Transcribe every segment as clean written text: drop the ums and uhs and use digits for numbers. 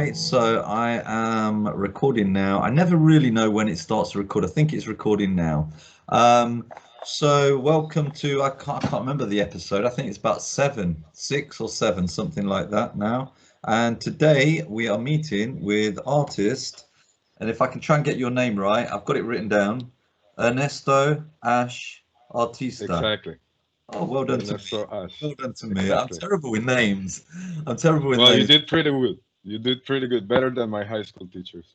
Right, so I am recording now. I never really know when it starts to record. I think it's recording now. Um, so welcome to, I can't remember the episode. I think it's about seven, six or seven, something like that now. And today we are meeting with artist, and if I can try and get your name right, I've got it written down, Ernesto Asch Artista. Exactly. Oh, well done to me. Ernesto Asch. Well done to me. I'm Exactly. terrible with names. I'm terrible with Well, you names. did pretty good. You did pretty good. Better than my high school teachers.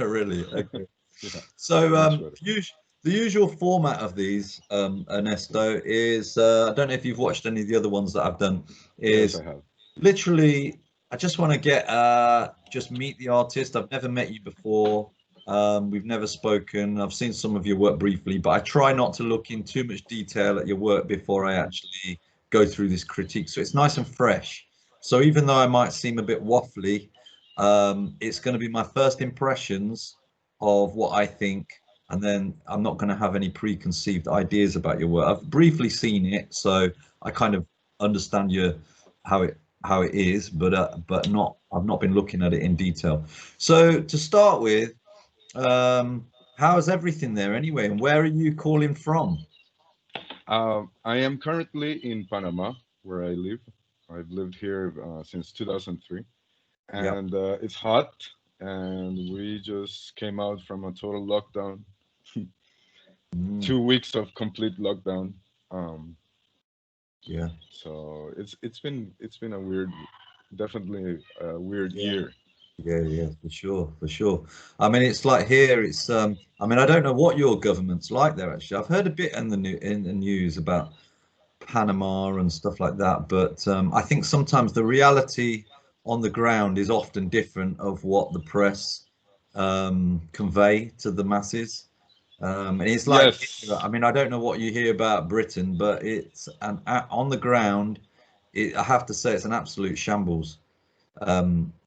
Really? Okay. Yeah, So much better. the usual format of these, Ernesto, is I don't know if you've watched any of the other ones that I've done. Yes, Is I have. literally I just want to get just meet the artist. I've never met you before. We've never spoken. I've seen some of your work briefly, but I try not to look in too much detail at your work before I actually go through this critique. So it's nice and fresh. So even though I might seem a bit waffly, it's going to be my first impressions of what I think, and then I'm not going to have any preconceived ideas about your work. I've briefly seen it, so I kind of understand your how it is, but not I've not been looking at it in detail. So to start with, how's everything there anyway, and where are you calling from? I am currently in Panama, where I live. I've lived here since 2003, Yep. and it's hot. And we just came out from a total lockdown, Mm, 2 weeks of complete lockdown. Um, yeah. so it's been a weird, definitely a weird Yeah. year. Yeah, yeah, for sure, for sure. I mean, it's like here, it's I mean, I don't know what your government's like there actually. I've heard a bit in the news about Panama and stuff like that, but I think sometimes the reality on the ground is often different of what the press convey to the masses. And it's like, Yes, I mean, I don't know what you hear about Britain, but it's on the ground, I have to say it's an absolute shambles.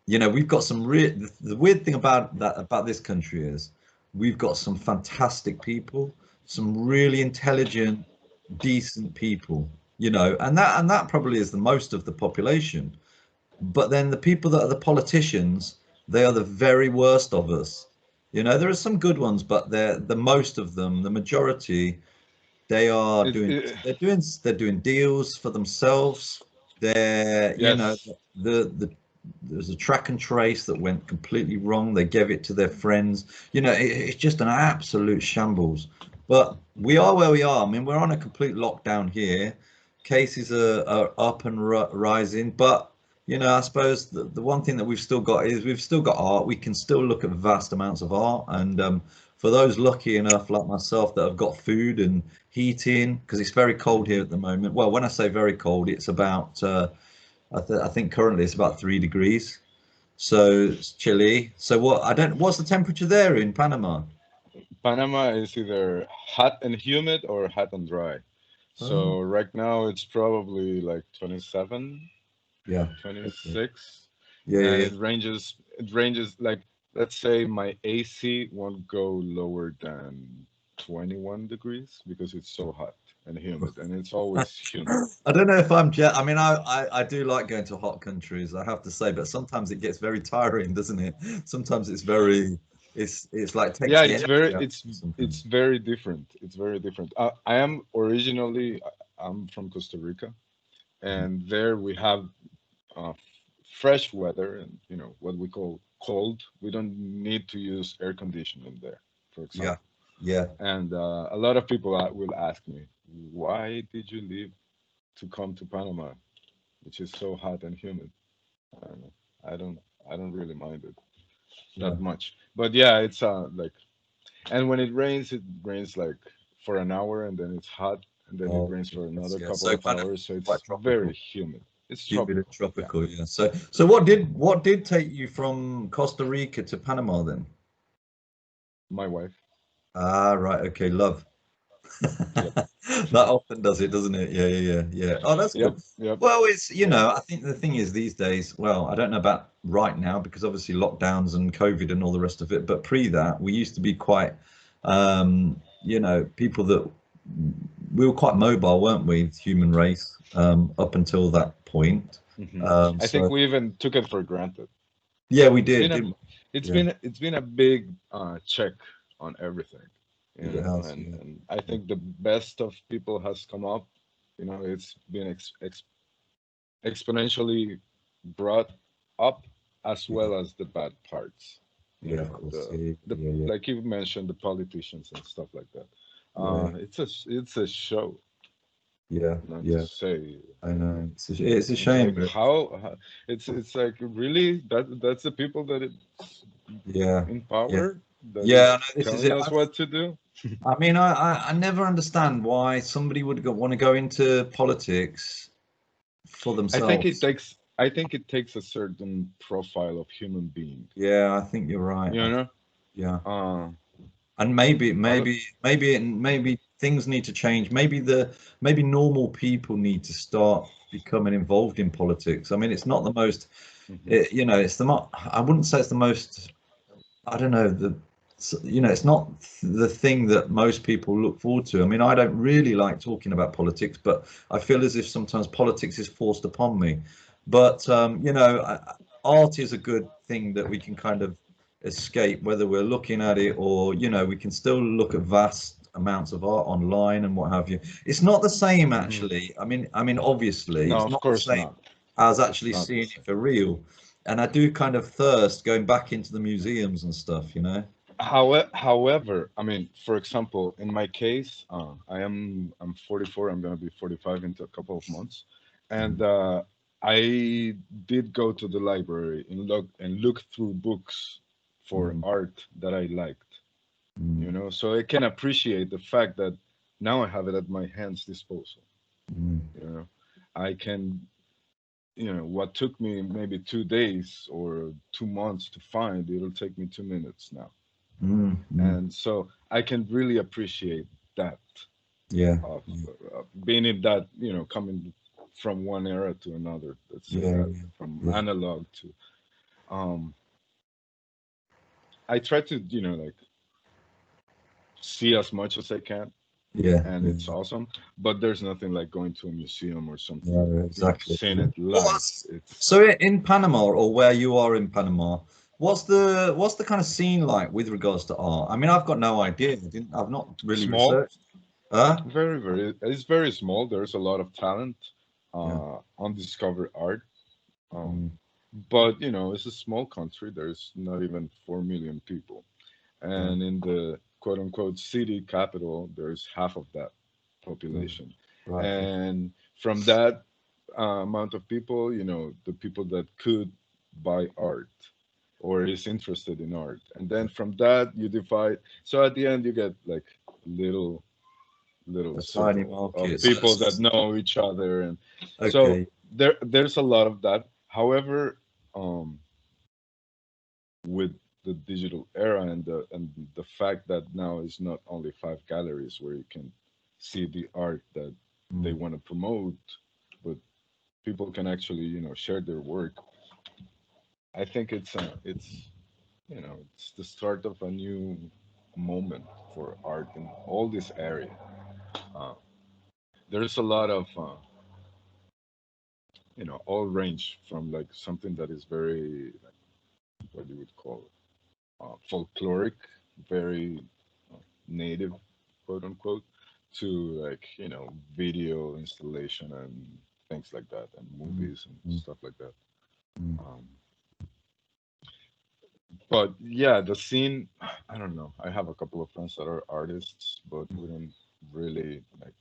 We've got some real. The weird thing about this country is we've got some fantastic people, some really intelligent, decent people. And that probably is the most of the population. But then the people that are the politicians, they are the very worst of us. There are some good ones, but the most of them, the majority, they are it, doing it, they're doing deals for themselves. They're yes. the there's a track and trace that went completely wrong. They gave it to their friends. It's just an absolute shambles. But we are where we are. I mean, we're on a complete lockdown here. Cases are up and rising, but I suppose the one thing that we've still got is we've still got art. We can still look at vast amounts of art, and for those lucky enough, like myself, that have got food and heating, because it's very cold here at the moment. Well, when I say very cold, it's about I think currently it's about 3 degrees, so it's chilly. So what's the temperature there in Panama? Panama is either hot and humid or hot and dry. Oh, So right now it's probably like 27, yeah. Okay. 26, Yeah, and yeah, it ranges like, let's say my AC won't go lower than 21 degrees because it's so hot and yeah. humid, and it's always humid. I don't know if I'm jet. I mean, I do like going to hot countries, I have to say, but sometimes it gets very tiring, doesn't it? Sometimes it's like takes Yeah, the it's energy very out it's of something. it's very different. It's very different. I am originally I'm from Costa Rica, and there we have uh, fresh weather and what we call cold. We don't need to use air conditioning there, for Yeah, example. yeah, And a lot of people will ask me, why did you leave to come to Panama, which is so hot and humid? I don't know. I don't I don't really mind it yeah. that much. But yeah, it's like, and when it rains like for an hour, and then it's hot, and then it Oh, rains for yes, another yeah. couple So of kind of hours, so quite it's very tropical. humid. It's Humid and tropical. Yeah. tropical, yeah. So what did take you from Costa Rica to Panama then? My wife. Ah, right, okay, love. Yep. That often does it, doesn't it? Yeah, yeah, yeah, yeah. Oh, that's Yep. good. Yep. Well, Yeah. I think the thing is these days, well, I don't know about right now because obviously lockdowns and COVID and all the rest of it, but pre that, we used to be quite, people that we were quite mobile, weren't we, the human race, up until that point. Hmm. Um, I think so we even took it for granted. Yeah, we It's did, been a didn't it's we? Yeah. been it's been a big check on everything, you It know, has. Yeah. and I Yeah. think the best of people has come up. You know, it's been exponentially brought up, as Yeah. well as the bad parts. You Yeah. Of know, course. Yeah. the Yeah. Yeah. like you mentioned, the politicians and stuff like that. Yeah. It's a show, Yeah. not to Yeah. say. I know. It's a It's shame. like how it's like really that's the people that it's Yeah. in Yeah. power that Yeah. I know is this is telling it. us what to do. I mean, I never understand why somebody would want to go into politics for themselves. I think it takes a certain profile of human being. Yeah, I think you're right. You know, Yeah. uh, And maybe, other, maybe things need to change. Maybe normal people need to start becoming involved in politics. I mean, it's not the most, mhm. it's the mo I wouldn't say it's the most, I don't know, it's not the thing that most people look forward to. I mean, I don't really like talking about politics, but I feel as if sometimes politics is forced upon me. But art is a good thing that we can kind of escape, whether we're looking at it or, we can still look at vast amounts of art online and what have you. It's not the same, Mhm. actually. I mean, obviously, No, it's of not the course same not. as It's actually not the seeing it same. for real. And I do kind of thirst going back into the museums and stuff. However, I mean, for example, in my case, I'm 44. I'm gonna be 45 into a couple of months, and Mm, I did go to the library and look through books for mm, art that I liked. mm, You know, so I can appreciate the fact that now I have it at my hands disposal. mm, You know, I can, you know, what took me maybe 2 days or 2 months to find, it'll take me 2 minutes now. mm, mm. And so I can really appreciate that Yeah, of yeah, being in that, you know, coming from one era to another. Let's say yeah, that from yeah, analog to. Um, I try to, you know, like see as much as I can, yeah, and yeah, it's awesome. But there's nothing like going to a museum or yeah, something, you know, exactly. seeing Yeah. it live. It's So in Panama or where you are in Panama, what's the kind of scene like with regards to art? I mean, I've got no idea. I've not really small, researched. Huh? it's very small. There's a lot of talent, Yeah. undiscovered art. Um, Mm, but you know, it's a small country. There's not even 4 million people, right. and in the quote unquote city capital, there's half of that Mm, population, right. Okay. and from that amount of people, you know, the people that could buy art or is interested in art, and then from that you divide. So at the end, you get like little little A tiny circle of market. people that know each other, and so Okay. there's a lot of that. However, um, with the digital era and the fact that now it's not only 5 galleries where you can see the art that they Mm, want to promote, but people can actually, you know, share their work. I think it's you know, it's the start of a new moment for art in all this area. uh, there's a lot of you know, all range from like something that is very like, what you would call folkloric, very native, quote unquote, to like, you know, video installation and things like that, and mm, movies and mm, stuff like that. mm. Um, but yeah, the scene, I don't know. I have a couple of friends that are artists, but we don't really like.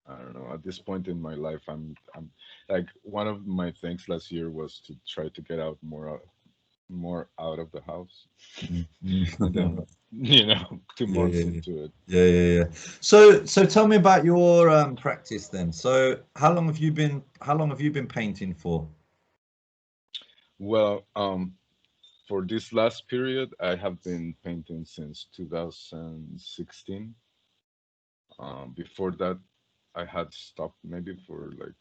I don't know. At this point in my life, I'm like one of my things last year was to try to get out more out of the house, Mm, and mm. then you know, two Yeah, months yeah, yeah, into it. yeah, yeah, yeah. So tell me about your practice then. So how long have you been painting for? Well, for this last period, I have been painting since 2016. Before that, I had stopped maybe for like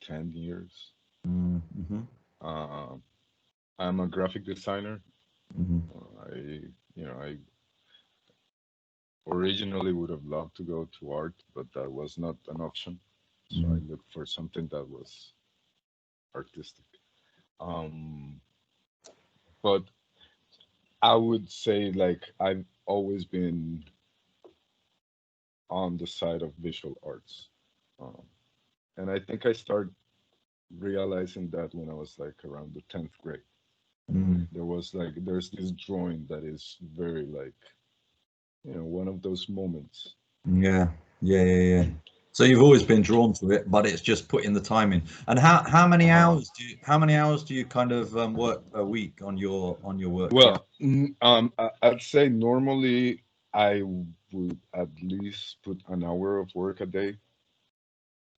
10 years. Mm-hmm, Uh, I'm a graphic designer. mm-hmm, I originally would have loved to go to art, but that was not an option. So I mm-hmm, looked for something that was artistic. Um, But I would say like I've always been on the side of visual arts, um, and I think I started realizing that when I was like around the 10th grade. Mm. There's this drawing that is very like, one of those moments. Yeah, yeah. So you've always been drawn to it, but it's just putting the time in. And Uh-huh. how many hours do you kind of work per week on your work? Yeah. Well, I'd say normally I would at least put an hour of work a day,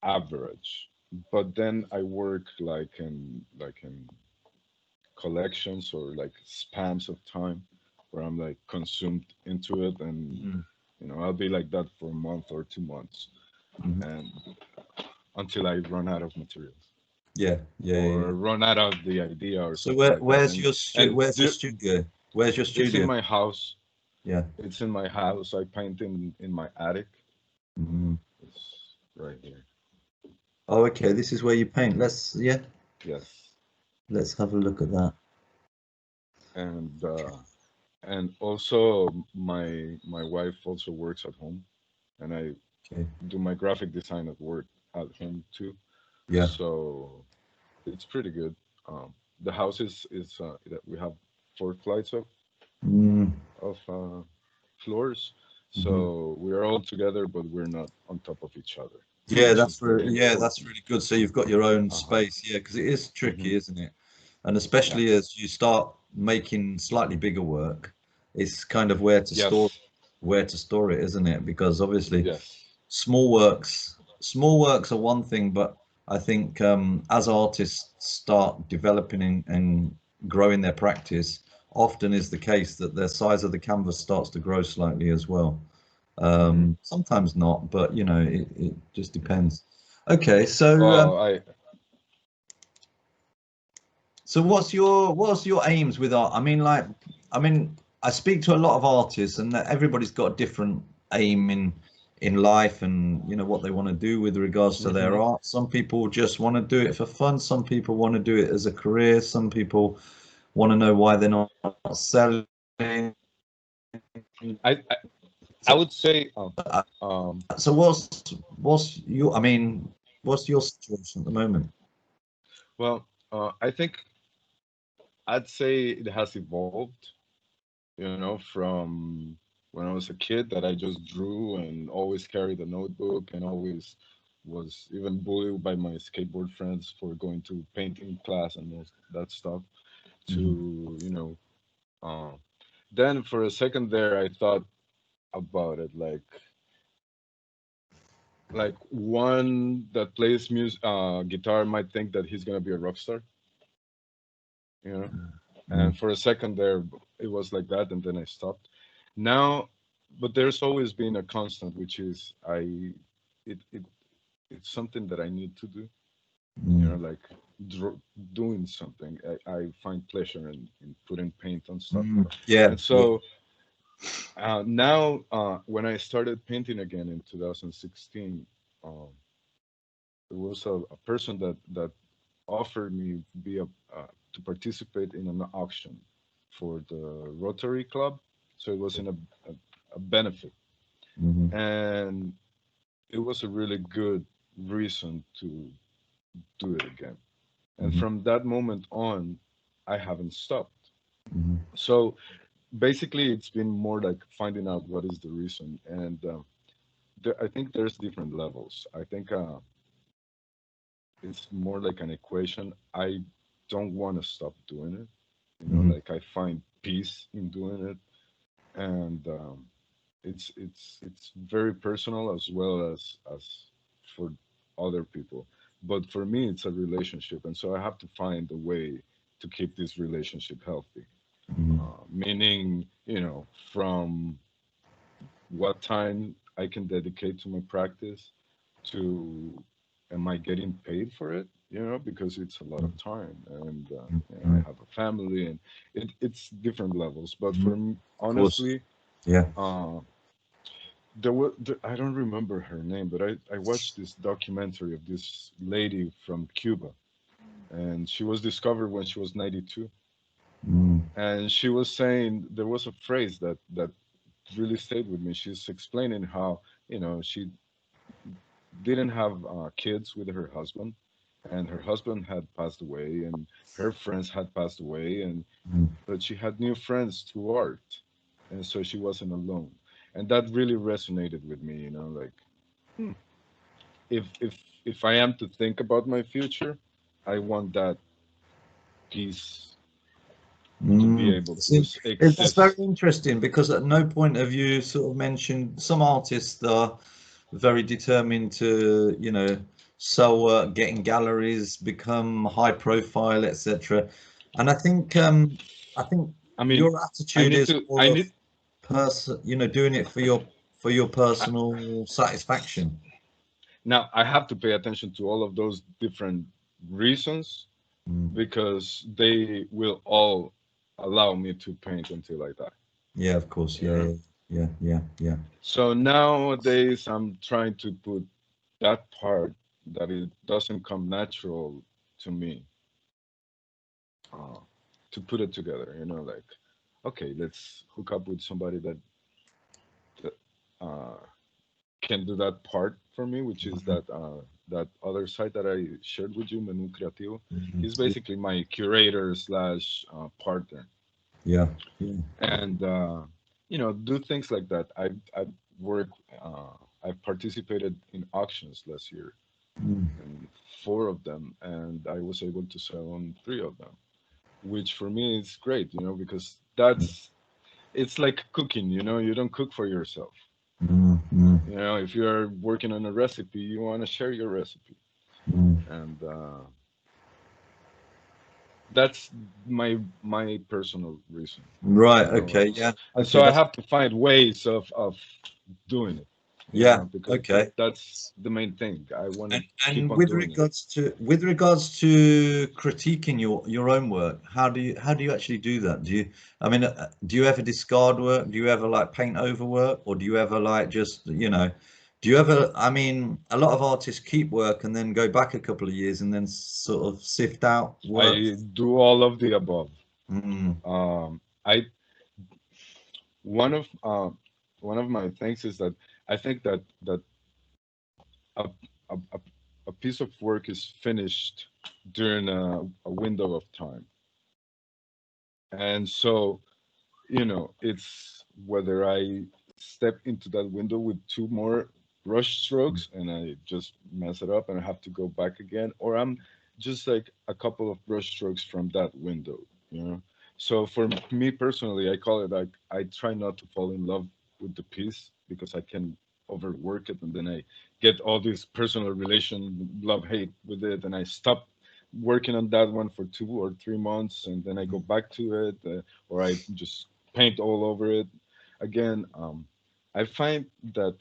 average. But then I work like in collections or like spans of time where I'm like consumed into it, and Mhm, I'll be like that for a month or 2 months, mhm. and until I run out of materials Yeah. or run out of the idea or So something like that. where's your studio? Where's your It's in studio? my house. Yeah. It's in my house. I paint in my attic. Mhm. It's right here. Oh, okay. This is where you paint. Yes. Let's have a look at that. And also my wife also works at home, and I Okay. do my graphic design at work at home too. Yeah. So it's pretty good. The house is that we have 4 flights Mm. of floors, Mhm. so we are all together, but we're not on top of each other, Yeah, which is very that's important. really good. So you've got your own Uh-huh. space, yeah, because it is Hmm. tricky, isn't it? And Yeah. especially as you start making slightly bigger work, it's kind of Yes. where to store it, isn't it? Because obviously Yes. small works are one thing, but I think as artists start developing and growing their practice, often is the case that the size of the canvas starts to grow slightly as well. Hmm. Sometimes not, but it just depends. Okay, Oh, I so what's your aims with art? I mean, I speak to a lot of artists, and everybody's got a different aim in life, and what they want to do with regards to their hmm art. Some people just want to do it for fun. Some people want to do it as a career. Some people want to know why they're not selling. I I So, would say uh, um so what's your situation at the moment? well I think I'd say it has evolved, from when I was a kid that I just drew and always carried a notebook and always was even bullied by my skateboard friends for going to painting class and all that stuff Mhm. to, uh, then for a second there I thought about it like one that plays music guitar might think that he's gonna be a rock star, you know. Mm. And for a second there it was like that, and then I stopped. Now, but there's always been a constant, which is it, it it's something that I need to do, Mm. like dr- doing something. I find pleasure in putting paint on stuff. Mm. Yeah, And yeah. so now when I started painting again in 2016, um, there was a person that offered me be to participate in an auction for the Rotary Club. So it was in a benefit, Mhm. and it was a really good reason to do it again. And Mhm. from that moment on, I haven't stopped. Mhm. So basically, it's been more like finding out what is the reason, and I think there's different levels. I think it's more like an equation. I don't want to stop doing it. Mhm. Like I find peace in doing it, and it's very personal as well as for other people. But for me, it's a relationship, and so I have to find a way to keep this relationship healthy. Mhm. Meaning, from what time I can dedicate to my practice to am I getting paid for it? Because it's a lot of time, and I Mhm. have a family, and it's different levels. But Mhm. for me, Of course. honestly, Yeah. uh, I don't remember her name, but I watched this documentary of this lady from Cuba, and she was discovered when she was 92, Mm. And she was saying there was a phrase that really stayed with me. She's explaining how, she didn't have kids with her husband, and her husband had passed away, and her friends had passed away, and Mm. but she had new friends through art, and so she wasn't alone, and that really resonated with me. Like, hmm, if I am to think about my future, I want that piece to be Mm. able to See, that's very exist. interesting because at no point have you sort of mentioned some artists are very determined to, sell work, get in galleries, become high profile, etc. And I think I mean, your I attitude need is to. I more of need. doing it for your I, personal satisfaction. Now I have to pay attention to all of those different reasons Mm. because they will all allow me to paint until I die. Yeah, of course. You Yeah, know. yeah, yeah, yeah, yeah. So nowadays I'm trying to put that part that it doesn't come natural to me, uh, to put it together. Like, okay, let's hook up with somebody that uh, can do that part for me, which is Mhm. that other side that I shared with you, Menu Creativo. Mhm. He's basically my curator slash partner, Yeah, yeah. and do things like that. I work. Uh, I've participated in auctions last year, Mm. in four of them, and I was able to sell on three of them, which for me is great. Because it's like cooking. You don't cook for yourself. Mm. Mm. If you're working on a recipe, you want to share your recipe, Mm. and that's my personal reason. Right. You know, Okay. and, Yeah. and Okay. so I That's have to find ways of doing it. yeah. Because Okay. that's the main thing. I want to keep And on doing it. with regards to critiquing your own work, how do you actually do that? I mean, do you ever discard work? Do you ever like paint over work, or do you ever like just do you ever? I mean, a lot of artists keep work and then go back a couple of years and then sort of sift out work. I do all of the above. Mm. I one of one of my things is that I think that a, a a piece of work is finished during a window of time, and so it's whether I step into that window with two more brush strokes and I just mess it up and I have to go back again, or I'm just like a couple of brush strokes from that window, you know. So for me personally, I call it like I try not to fall in love with the piece because I can overwork it and then I get all this personal relation love hate with it and I stop working on that one for 2 or 3 months and then I go back to it, or I just paint all over it again. I find that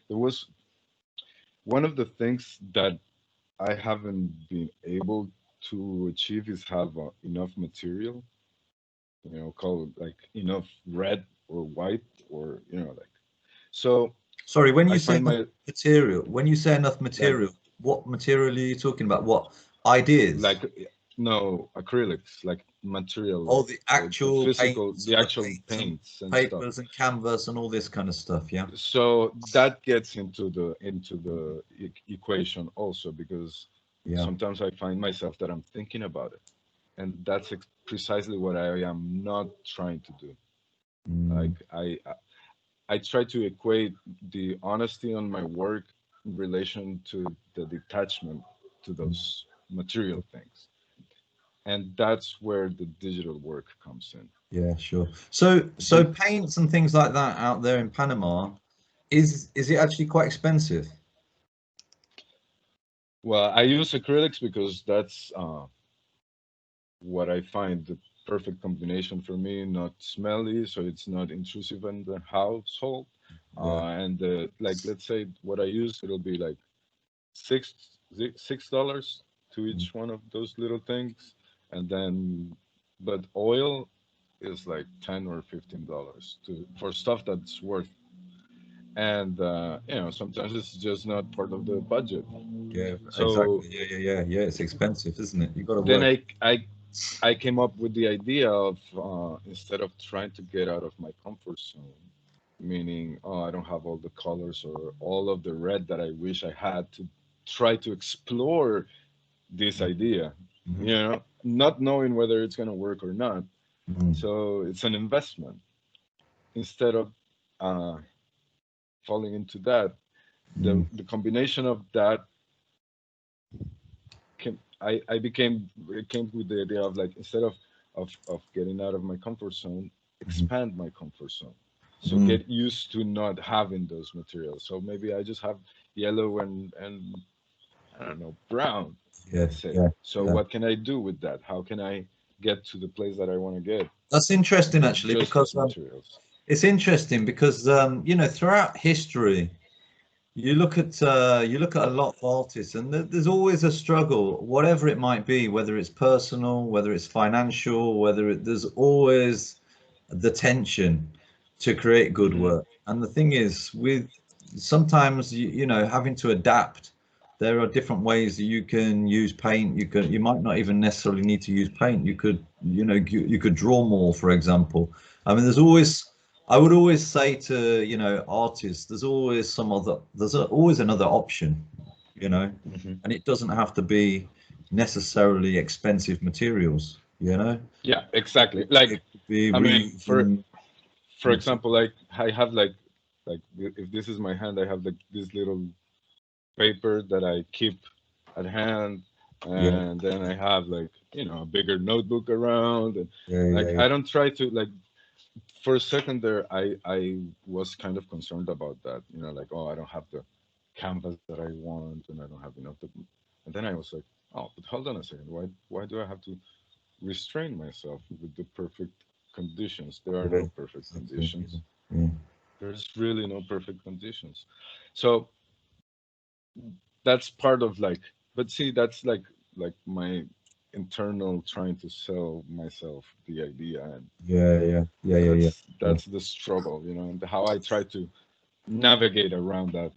there was one of the things that I haven't been able to achieve is have enough material, call it like enough red or white or like. So Sorry, when I you say find enough my material, when you say enough like material, what material are you talking about? What ideas? like no acrylics, like material, All like the the actual physical, paints the and the actual paints and paints and stuff. papers and canvas and all this kind of stuff. Yeah. So that gets into the equation also because Yeah. sometimes I find myself that I'm thinking about it, and that's precisely what I am not trying to do. Mm. Like I try to equate the honesty on my work in relation to the detachment to those material things, and that's where the digital work comes in. Yeah, sure. So The paints and things like that out there in Panama, is it actually quite expensive? Well, I use acrylics because that's what I find the perfect combination for me. Not smelly, so it's not intrusive in the household. Yeah. And like, let's say what I use, it'll be like six $6 to Mm. each one of those little things, and then but oil is like $10 or $15 to for stuff that's worth. And sometimes it's just not part of the budget. Yeah, So exactly. Yeah, yeah, yeah, yeah. It's expensive, isn't it? You've got to then work. I I came up with the idea of instead of trying to get out of my comfort zone, meaning, oh, I don't have all the colors or all of the red that I wish I had, to try to explore this idea, Mhm. not knowing whether it's going to work or not. Mhm. So it's an investment. Instead of uh, falling into that, the combination of that I came with the idea of, like, instead of getting out of my comfort zone, Mhm. expand my comfort zone. So Mhm. get used to not having those materials. So maybe I just have yellow and I don't know, brown, Yeah, let's say. yeah, So yeah. what can I do with that? How can I get to the place that I want to get That's interesting, with actually, just because those materials? it's interesting because throughout history, you look at a lot of artists, and there's always a struggle, whatever it might be, whether it's personal, whether it's financial, there's always the tension to create good Hmm. work. And the thing is, with sometimes having to adapt, there are different ways that you can use paint. You might not even necessarily need to use paint. You could draw more, for example. I mean, I would always say to, artists, there's always another option, you know, Hmm. and it doesn't have to be necessarily expensive materials, Yeah, It exactly. could, Like, it could be I mean, reusing for example, material. like I have like if this is my hand, I have like this little paper that I keep at hand, Yeah, and then I have, like, a bigger notebook around, and yeah, like yeah, I don't try to, like, for a second there I was kind of concerned about that, like, oh, I don't have the canvas that I want, and I don't have enough and then I was like, oh, but hold on a second, why do I have to restrain myself with the perfect conditions? There are yeah, no perfect exactly. conditions. Yeah. There's really no perfect conditions. So that's part of, like, but see, that's like my internal trying to sell myself the idea, and Yeah, yeah, yeah, yeah, yeah, yeah. that's the struggle, and how I try to navigate around that.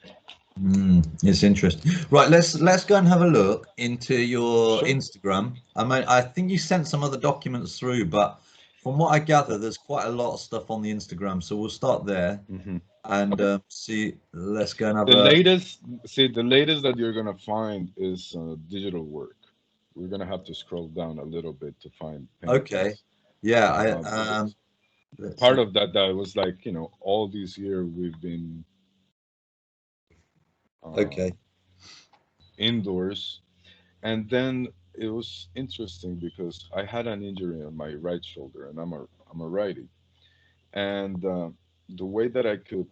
It's interesting. Right, let's go and have a look into your Sure. Instagram. I mean, I think you sent some other documents through, but from what I Yeah. gather, there's quite a lot of stuff on the Instagram. So we'll start there Hmm. and Okay. see. Let's go and have The a. latest, see, the latest that you're gonna find is digital work. We're gonna have to scroll down a little bit to find Okay. paintings. Yeah. But Let's part see. of that was, like, all these years we've been uh, Okay. indoors. And then it was interesting because I had an injury on my right shoulder, and I'm a righty. And the way that I could,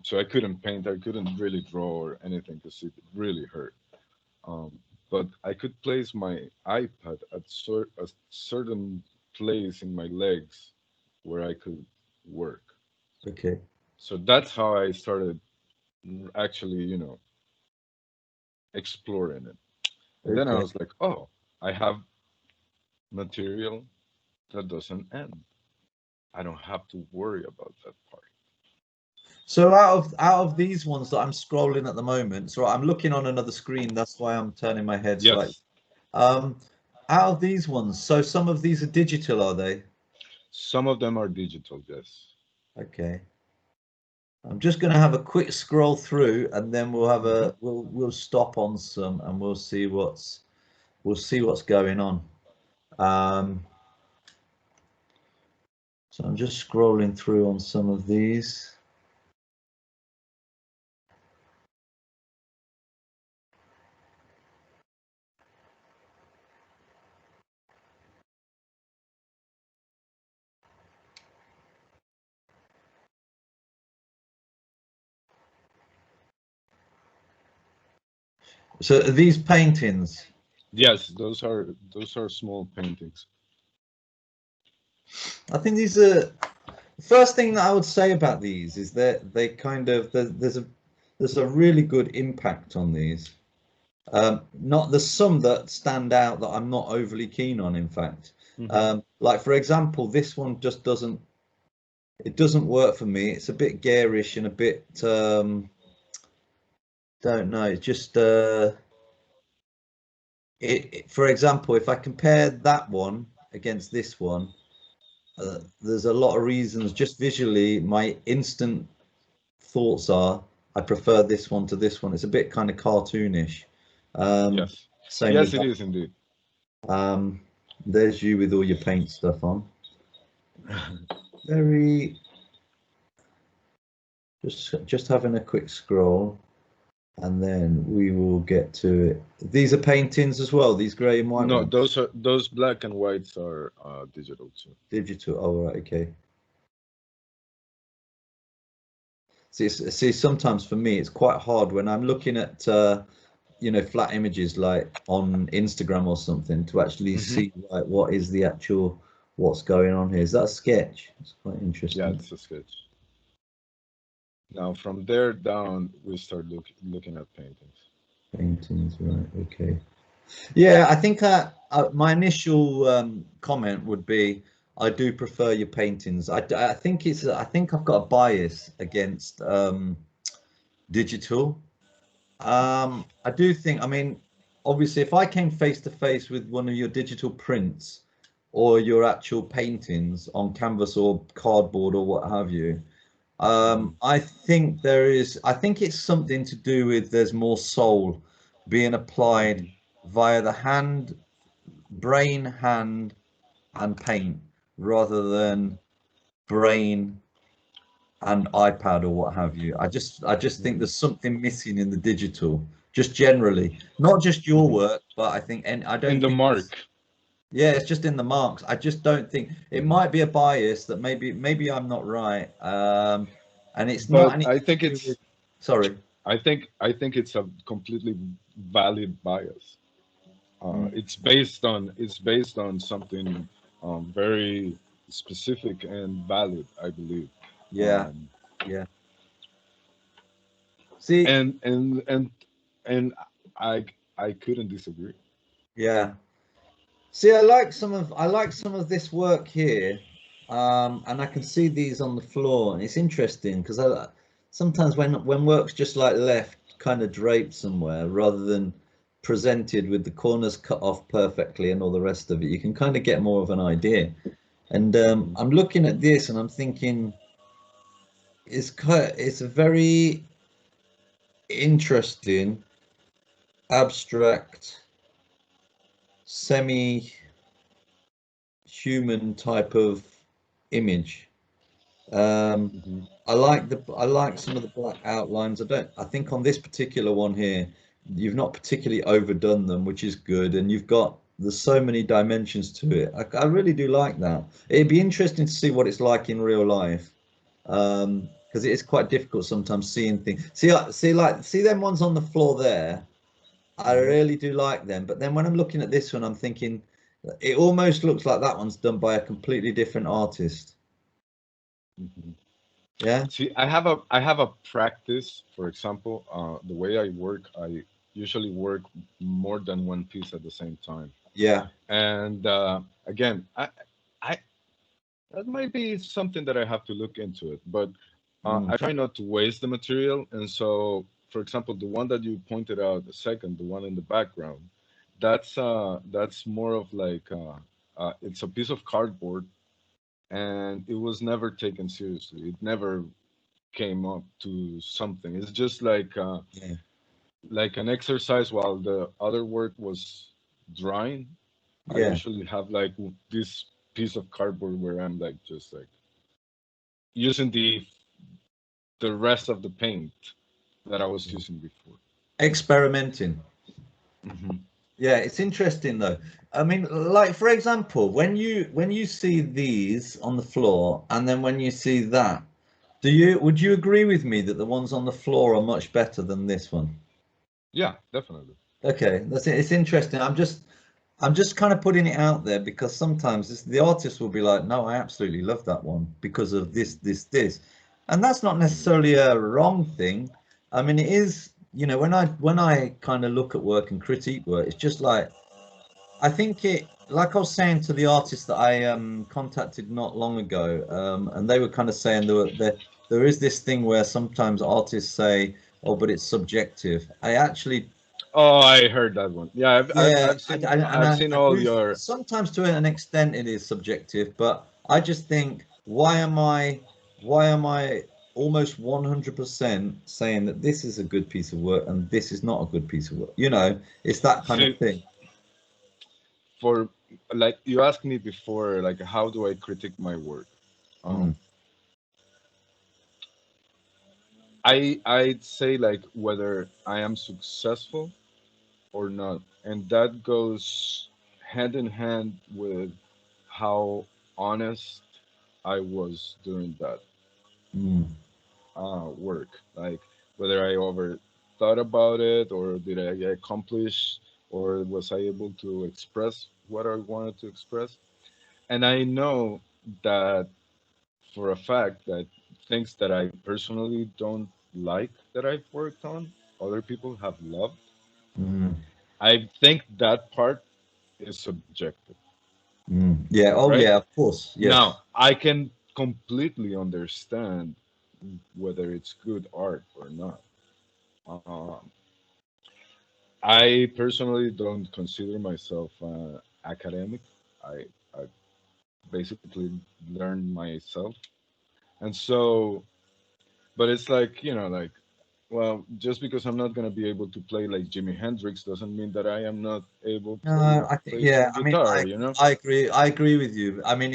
so I couldn't paint, I couldn't really draw or anything because it really hurt. Um, but I could place my iPad at a certain place in my legs where I could work. Okay. So that's how I started actually, exploring it. And then I Okay. was like, oh, I have material that doesn't end. I don't have to worry about that part. So out of these ones that I'm scrolling at the moment, so I'm looking on another screen. That's why I'm turning my head slightly. Yes, Um, Out of these ones, so some of these are digital, are they? some of them are digital, yes. Okay. I'm just going to have a quick scroll through, and then Hmm. we'll stop on some, and we'll see what's going on. Um, so I'm just scrolling through on some of these. So are these paintings, Yes, those are small paintings. I think these are the first thing that I would say about these is that they kind of there's a really good impact on these. Not there's some that stand out that I'm not overly keen on, in fact. Hmm. Like for example, this one just doesn't work for me. It's a bit garish and a bit don't know. It's just For example, if I compare that one against this one, there's a lot of reasons. Just visually, my instant thoughts are I prefer this one to this one. It's a bit kind of cartoonish. Yes. Same Yes, with it that. is indeed. There's you with all your paint stuff on. Very just having a quick scroll, and then we will get to it. These are paintings as well, these grey and white No, ones. those black and whites are digital too. Digital. Oh, right, okay. See, sometimes for me, it's quite hard when I'm looking at flat images like on Instagram or something to actually see like what is the actual what's going on here. Is that a sketch? It's quite Yeah, interesting. it's a sketch. Now from there down, we start looking at paintings. Paintings, right? Okay. Yeah, I think my initial comment would be I do prefer your paintings. I think I've got a bias against digital. I do think, I mean, obviously, if I came face to face with one of your digital prints or your actual paintings on canvas or cardboard or what have you, I think it's something to do with there's more soul being applied via the hand, brain, hand, and paint rather than brain and iPad or what have you. I just think there's something missing in the digital, just generally, not just your work, but I think, and I In don't the think mark. yeah, it's just in the marks. I just don't think it might be a bias that maybe I'm not right. And it's not But anything I think to do with, it's sorry. I think it's a completely valid bias. Mm, It's based on something very specific and valid, I believe. yeah, Um, yeah. See, and and and and I I couldn't disagree. yeah. See, I like some of this work here, and I can see these on the floor, and it's interesting because I sometimes when work's just like left kind of draped somewhere rather than presented with the corners cut off perfectly and all the rest of it, you can kind of get more of an idea. And I'm looking at this and I'm thinking it's a very interesting, abstract, semi-human type of image. Um, Mhm. I like some of the black outlines. I think on this particular one here, you've not particularly overdone them, which is good. And there's so many dimensions to it. I really do like that. It'd be interesting to see what it's like in real life. Because it is quite difficult sometimes seeing things. See them ones on the floor there. I Mhm. really do like them. But then when I'm looking at this one, I'm thinking it almost looks like that one's done by a completely different artist. Mhm. Yeah. See, I have a practice. For example, the way I work, I usually work more than one piece at the same time. Yeah. And again, I that might be something that I have to look into it. But Mm. I try not to waste the material. And so, for example, the one that you pointed out, the second, the one in the background, that's more of like it's a piece of cardboard, and it was never taken seriously. It never came up to something. It's just Yeah. like an exercise while the other work was drying. I Yeah. usually have like this piece of cardboard where I'm like just like using the rest of the paint that I was using before. Experimenting. Hmm. Yeah, it's interesting though. I mean, like for example, when you see these on the floor and then when you see that, would you agree with me that the ones on the floor are much better than this one? Yeah, definitely. Okay, that's it. It's interesting. I'm just kind of putting it out there because sometimes the artist will be like, no, I absolutely love that one because of this, this, this. And that's not Hmm. necessarily a wrong thing. I mean, it is, when I kind of look at work and critique work, it's just like I think like I was saying to the artist that I contacted not long ago, and they were kind of saying there is this thing where sometimes artists say, "Oh, but it's subjective." I actually Oh, I heard that one. Yeah, Yeah, I've seen I all do. your. Sometimes to an extent it is subjective, but I just think, why am I almost 100% saying that this is a good piece of work and this is not a good piece of work? It's that kind of See, thing. for like you asked me before, like how do I critique my work? Mm, Um, I'd say like whether I am successful or not, and that goes hand in hand with how honest I was during that mm, work. Like whether I over thought about it, or did I accomplish, or was I able to express what I wanted to express. And I know that for a fact that things that I personally don't like that I've worked on, other people have loved. mm, I think that part is subjective, mm. Yeah. Oh, right? yeah. Of course. Now, Yes. I can completely understand whether it's good art or not. Um, I personally don't consider myself academic. I basically learned myself, and so, but it's like like, well, just because I'm not gonna be able to play like Jimi Hendrix doesn't mean that I am not able to No, I think, play yeah. some I mean, guitar. I agree. I agree with you. I mean,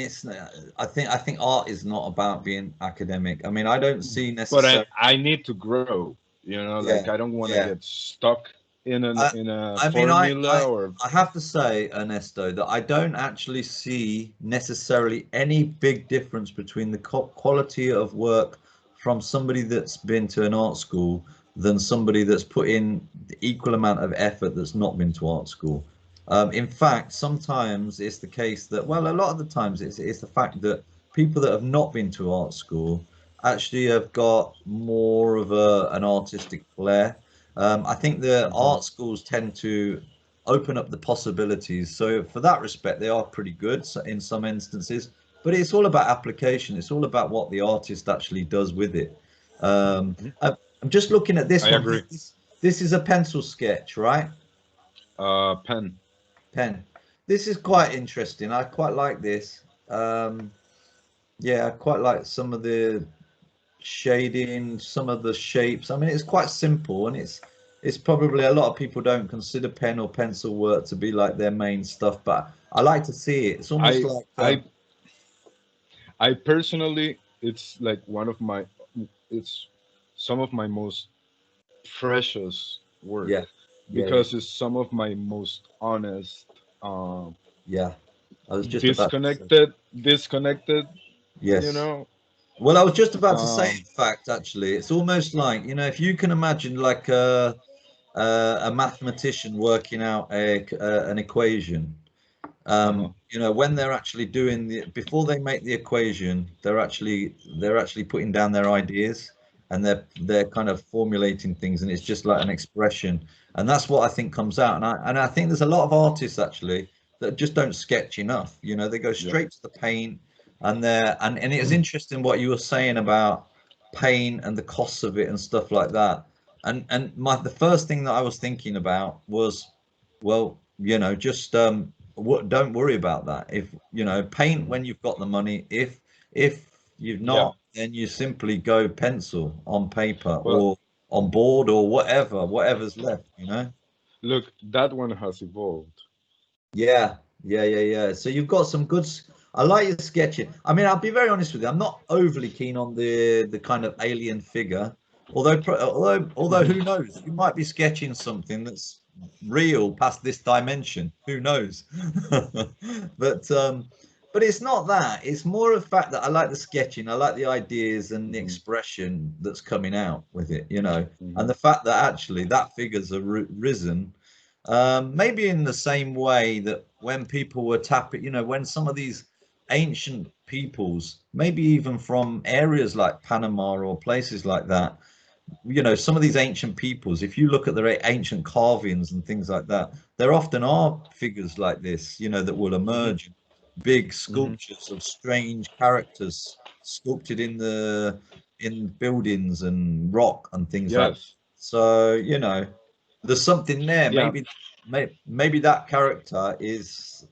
I think art is not about being academic. I mean, I don't see But I necessarily. I need to grow. Like Yeah. I don't want to Yeah. get stuck I, in a I mean, I, formula I, or. I have to say, Ernesto, that I don't actually see necessarily any big difference between the quality of work from somebody that's been to an art school than somebody that's put in the equal amount of effort that's not been to art school. In fact, sometimes it's the case that, well, a lot of the times it's the fact that people that have not been to art school actually have got more of an artistic flair. I think the Mhm. art schools tend to open up the possibilities. So for that respect, they are pretty good in some instances. But it's all about application. It's all about what the artist actually does with it. Mhm. I'm just looking at this I one. agree. This is a pencil sketch, right? Pen. Pen. This is quite interesting. I quite like this. Yeah, I quite like some of the shading, some of the shapes. I mean, it's quite simple, and it's probably a lot of people don't consider pen or pencil work to be like their main stuff, but I like to see it. It's almost I like I I personally, it's like one of my, it's some of my most precious work, yeah, yeah, yeah, because it's some of my most honest, um, yeah. I was just about to say disconnected, you yes. know. Well, I was just about to say, Um, in fact, actually, it's almost like, if you can imagine like a mathematician working out an equation. uh-huh. When they're actually doing before they make the equation, they're actually putting down their ideas, and they're kind of formulating things, and it's just like an expression, and that's what I think comes out. And I think there's a lot of artists actually that just don't sketch enough. They go Yep. straight to the paint, and it was interesting what you were saying about paint and the costs of it and stuff like that. And the first thing that I was thinking about was, well, just don't worry about that. If paint when you've got the money. If you've Yeah. not, then you simply go pencil on paper Well, or on board or whatever's left. look, that one has evolved. Yeah, yeah, yeah, yeah. So you've got some good. I like your sketching. I mean, I'll be very honest with you. I'm not overly keen on the kind of alien figure. Although who knows? You might be sketching something that's real past this dimension. Who knows? But but it's not that. It's more of the fact that I like the sketching. I like the ideas and the Hmm. expression that's coming out with it. Hmm. And the fact that actually that figure's risen, maybe in the same way that when people were tapping, when some of these ancient peoples, maybe even from areas like Panama or places like that, some of these ancient peoples, if you look at their ancient carvings and things like that, there often are figures like this, that will Hmm. emerge, big Hmm. sculptures of strange characters sculpted in buildings and rock and things like that. Yes. So, there's something there. Yeah. Maybe that character is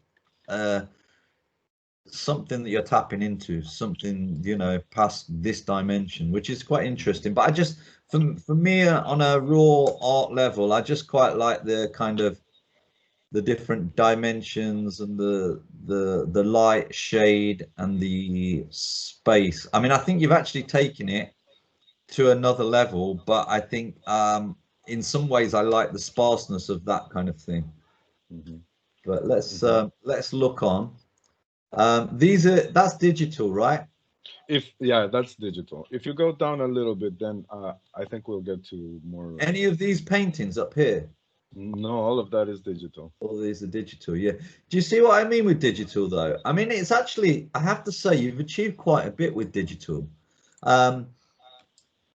something that you're tapping into, something, you know, past this dimension, which is quite interesting. But I just, for me, on a raw art level, I just quite like the kind of the different dimensions and the light, shade, and the space. I mean, I think you've actually taken it to another level, but I think in some ways I like the sparseness of that kind of thing. Mhm. But Mhm. let's look on. That's digital, right? If yeah, that's digital. If you go down a little bit, then I think we'll get to more. Any of these paintings up here? No, all of that is digital. All these are digital, yeah. Do you see what I mean with digital, though? I mean, it's actually, I have to say, you've achieved quite a bit with digital. Um,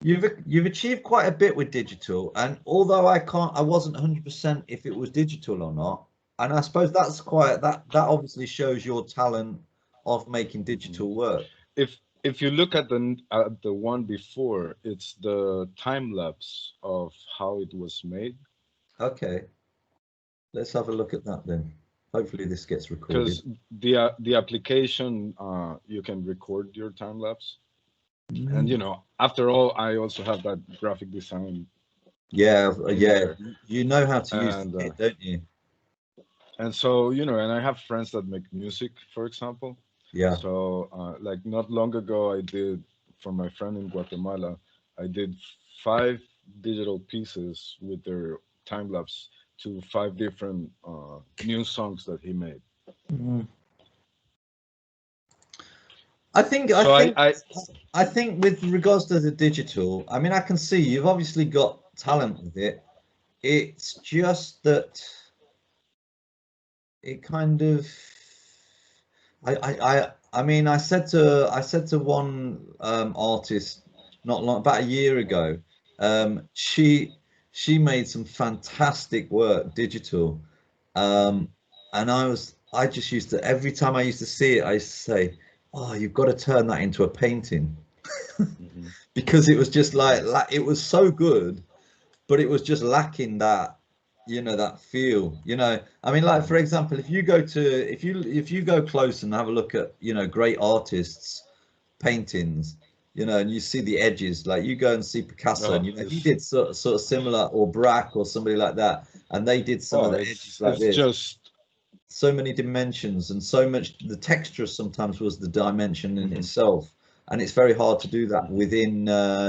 you've achieved quite a bit with digital, and although I wasn't 100% if it was digital or not, and I suppose that's quite that obviously shows your talent of making Mhm. digital work. If you look at the one before, it's the time lapse of how it was made. Okay, let's have a look at that then. Hopefully this gets recorded. Because the application, you can record your time lapse, and Mm. after all, I also have that graphic design Yeah, in yeah. there. You know how to use the and kit, don't you? so and I have friends that make music, for example. Yeah. So like not long ago, I did for my friend in Guatemala, I did 5 digital pieces with their time lapse to 5 different new songs that he made. Mhm. I think I So think I I think with regards to the digital, I mean, I can see you've obviously got talent with it. It's just that it kind of I mean, I said to one artist not long about a year ago, she made some fantastic work digital. Mhm, Um, and I just used to, every time I used to see it, I used to say, oh, you've got to turn that into a painting. mhm, Because it was just mhm. it was so good, but it was just lacking that, you know, that feel. You know, I mean, like for Mhm. example, if you go close and have a look at, you know, great artists' paintings, you know, and you see the edges, like you go and see Picasso, and Oh, you know he did sort of similar, or Braque or somebody like that, and they did some of the edges like it's this, just. so many dimensions and so much, the texture sometimes was the dimension in Mhm, itself, and it's very hard to do that mhm, within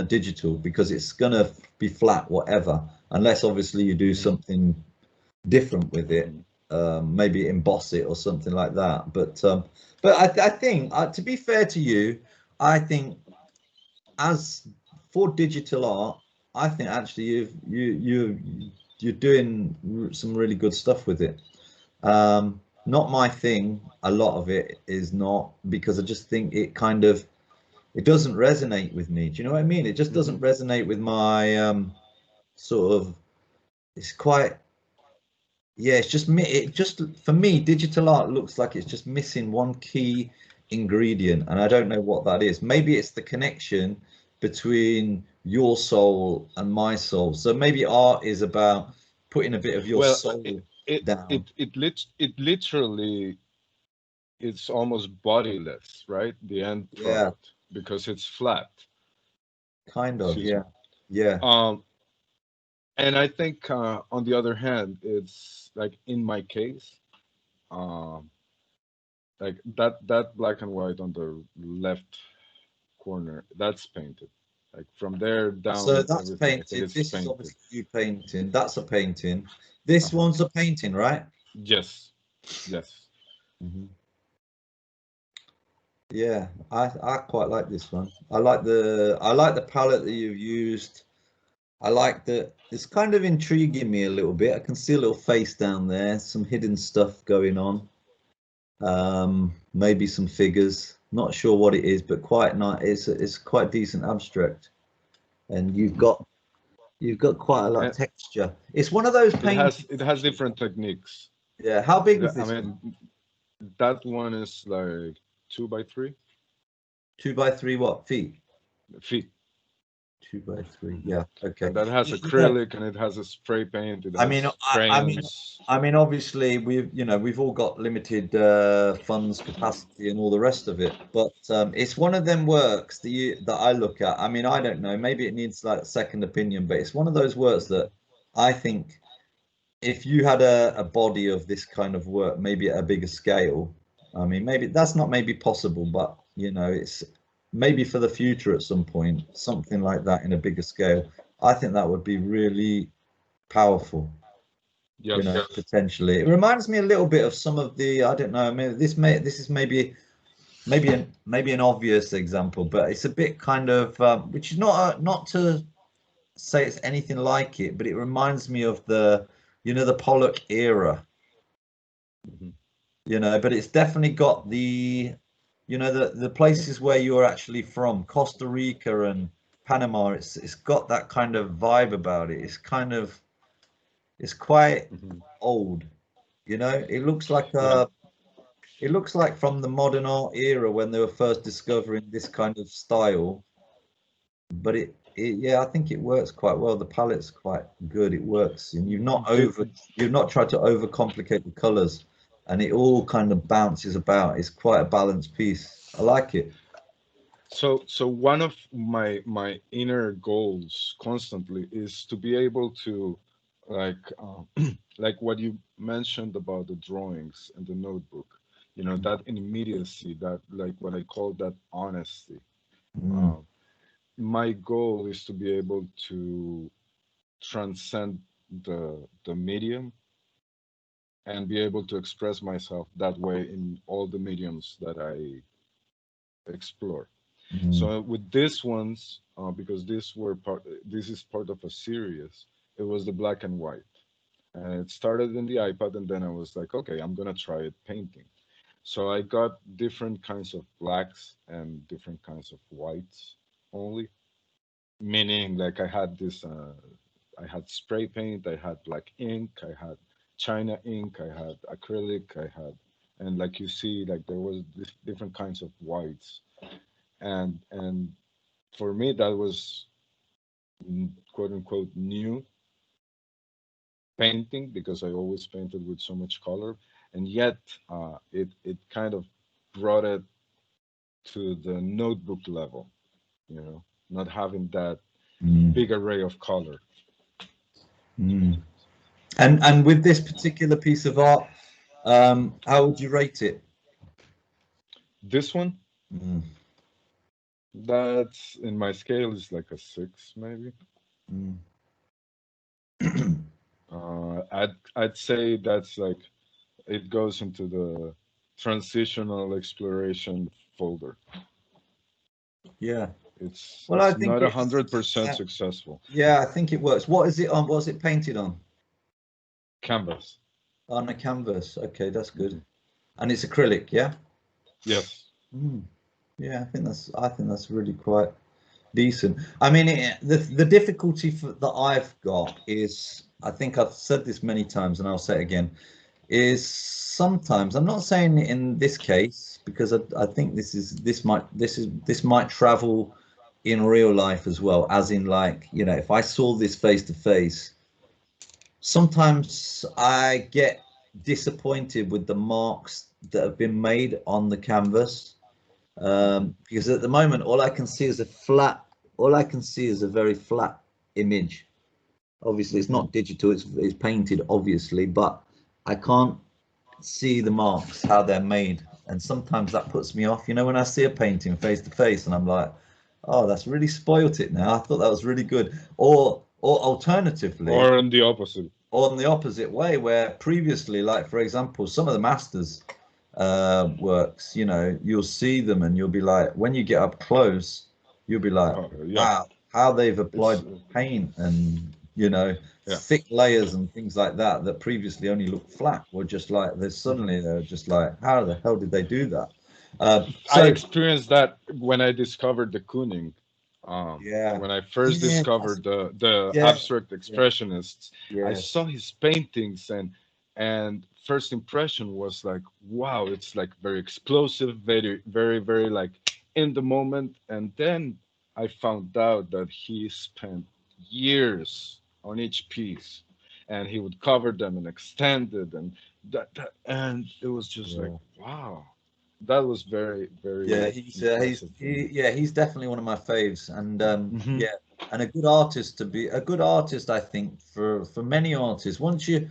digital because it's gonna be flat whatever, unless obviously you do mhm, something different with it, mhm. maybe emboss it or something like that. But I think to be fair to you, I think as for digital art, I think actually you're doing some really good stuff with it. Not my thing. A lot of it is not, because I just think it kind of, it doesn't resonate with me. Do you know what I mean? It just doesn't Mhm. resonate with my sort of. It's quite, yeah. It's just me. It just, for me, digital art looks like it's just missing one key ingredient, and I don't know what that is. Maybe it's the connection between your soul and my soul. So maybe art is about putting a bit of your Well, soul down. it literally, it's almost bodiless, right? The end Yeah, product, because it's flat. kind of. Excuse me. Yeah, yeah. Um, and I think on the other hand, it's like in my case, um, like that black and white on the left corner, that's painted. Like from there So down, that's everything I think painted. is This is painted. obviously you painting. That's a painting. This Uh-huh. one's a painting, right? Yes, yes. Hmm. Yeah, I quite like this one. I like the palette that you've used. I like that it's kind of intriguing me a little bit. I can see a little face down there, some hidden stuff going on. Maybe some figures. Not sure what it is, but quite nice. It's quite decent abstract, and Mhm. you've got quite a lot of And texture. It's one of those paintings. it has different techniques. Yeah, how big was I this one? mean, that one is like 2 by 3 2 by 3 what feet? feet. 2 by 3. Yeah. Okay. And that has Yeah. acrylic and it has a spray paint. It I mean, has I mean, crayons. obviously we've all got limited funds, capacity, and all the rest of it. But it's one of them works that I look at. I mean, I don't know. Maybe it needs like a second opinion, but it's one of those works that I think if you had a body of this kind of work, maybe at a bigger scale. I mean, maybe that's not maybe possible, but it's maybe for the future at some point, something like that in a bigger scale. I think that would be really powerful, Yes. potentially. It reminds me a little bit of some of the, I don't know, maybe this is maybe an obvious example, but it's a bit kind of which is not to say it's anything like it, but it reminds me of the Pollock era, Mhm. but it's definitely got the places where you're actually from, Costa Rica and Panama. It's got that kind of vibe about it. It's quite Mhm. old. Yeah. It looks like from the modern art era when they were first discovering this kind of style. But yeah, I think it works quite well. The palette's quite good. It works, and Thi- you've not tried to overcomplicate the colors, and it all kind of bounces about. It's quite a balanced piece. I like it. so one of my inner goals constantly is to be able to like like what you mentioned about the drawings and the notebook, that immediacy, that like what I call that honesty. Mm, um, my goal is to be able to transcend the medium and be able to express myself that way in all the mediums that I explore. mm, So with this ones, because this is part of a series, it was the black and white, and it started in the iPad, and then I was like, okay, I'm gonna try it painting. So I got different kinds of blacks and different kinds of whites only, meaning like I had spray paint, I had black ink, I had China ink, I had acrylic, I had, and like you see, like there was different kinds of whites, and for me that was quote unquote new painting because I always painted with so much color, and yet it kind of brought it to the notebook level, not having that mm, big array of color. mm. And with this particular piece of art, how would you rate it? This one, Mm, that's in my scale is like a 6 maybe. mm. I'd say that's like it goes into the transitional exploration folder. Yeah. It's Well, I it's think not a it's, 100% successful. yeah, I think it works. What is it on? What's it painted on? Canvas. On a canvas. Okay, that's good. Mhm. And it's acrylic, yeah? Yes. Mm. Yeah, I think that's really quite decent. I mean, the difficulty that I've got is, I think I've said this many times, and I'll say it again, is sometimes I'm not saying it in this case because I think this might travel in real life as well, as in like, if I saw this face to face, sometimes I get disappointed with the marks that have been made on the canvas, Hmm. because at the moment all I can see is a very flat image. Obviously, it's Hmm. not digital; it's painted, obviously, but I can't see the marks how they're made, and sometimes that puts me off. When I see a painting face to face, and I'm like, oh, that's really spoilt it now. I thought that was really good. Or alternatively, Or in the opposite. on the opposite way, where previously, like for example, some of the masters works, you'll see them and you'll be like, when you get up close, you'll be like, Yeah. wow, how they've applied It's paint and yeah. thick layers and things like that that previously only looked flat, were just like there's Mhm. suddenly they're just like, how the hell did they do that? I So experienced that when I discovered the Kooning. yeah, When I first yeah, discovered the yeah, abstract yeah, expressionists, I saw yes. his paintings, and first impression was like, wow, it's like very explosive, very, very, very like in the moment. And then I found out that he spent years on each piece, and he would cover them and extend it, and and it was just like, Yeah. wow, that was very, Yeah, very impressive for me. he's definitely one of my faves, and Hmm. yeah, and a good artist to be a good artist. I think for many artists, once you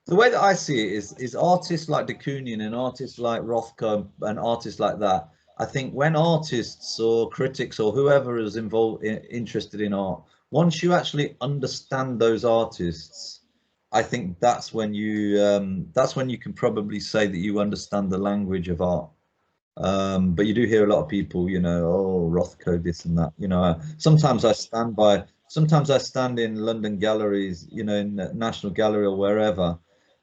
the way that I see it is artists like de Kooning and artists like Rothko and artists like that. I think when artists or critics or whoever is interested in art, once you actually understand those artists, I think that's when you can probably say that you understand the language of art. But you do hear a lot of people, oh, Rothko, this and that. Sometimes I stand in London galleries, in the National Gallery or wherever,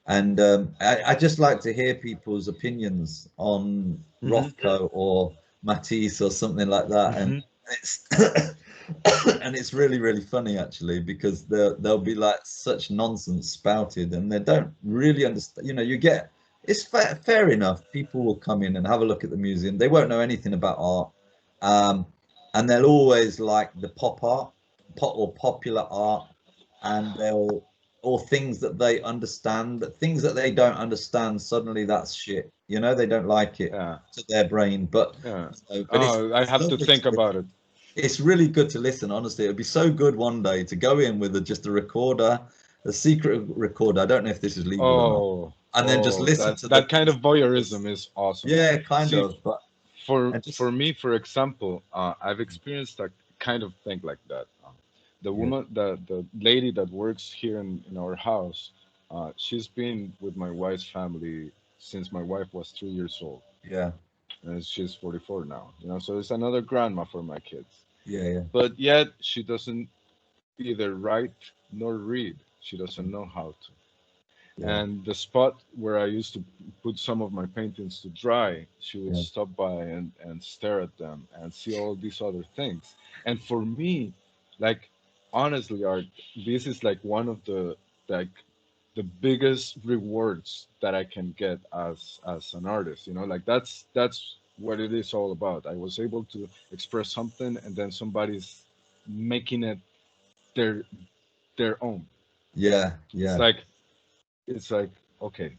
and I just like to hear people's opinions on Hmm. Rothko or Matisse or something like that. And Hmm. it's and it's really, really funny actually, because there'll be like such nonsense spouted and they don't really understand. It's fair enough. People will come in and have a look at the museum. They won't know anything about art. Um, and they'll always like the pop art, pop or popular art, and or things that they understand, but things that they don't understand, suddenly that's shit. They don't like it Yeah, to their brain. But yeah. but it's Oh, I it's have to lovely to think about it. it's really good to listen, honestly. It'd be so good one day to go in with just a recorder, a secret recorder. I don't know if this is legal or not. Oh, And then just listen that to that kind of this. voyeurism is awesome. Yeah, kind See, of. But and for just me, for example, I've experienced a kind of thing like that. yeah, The lady that works here in our house, she's been with my wife's family since my wife was 3 years old, yeah, and she's 44 now. So it's another grandma for my kids. yeah, yeah, But yet she doesn't either write nor read. She doesn't know how to. yeah, And the spot where I used to put some of my paintings to dry, she would yeah, stop by and stare at them and see all these other things. And for me, like, honestly, Art, this is like one of like the biggest rewards that I can get as an artist. Like that's what it is all about. I was able to express something, and then somebody's making it their their own. yeah, It's yeah, like it's like okay,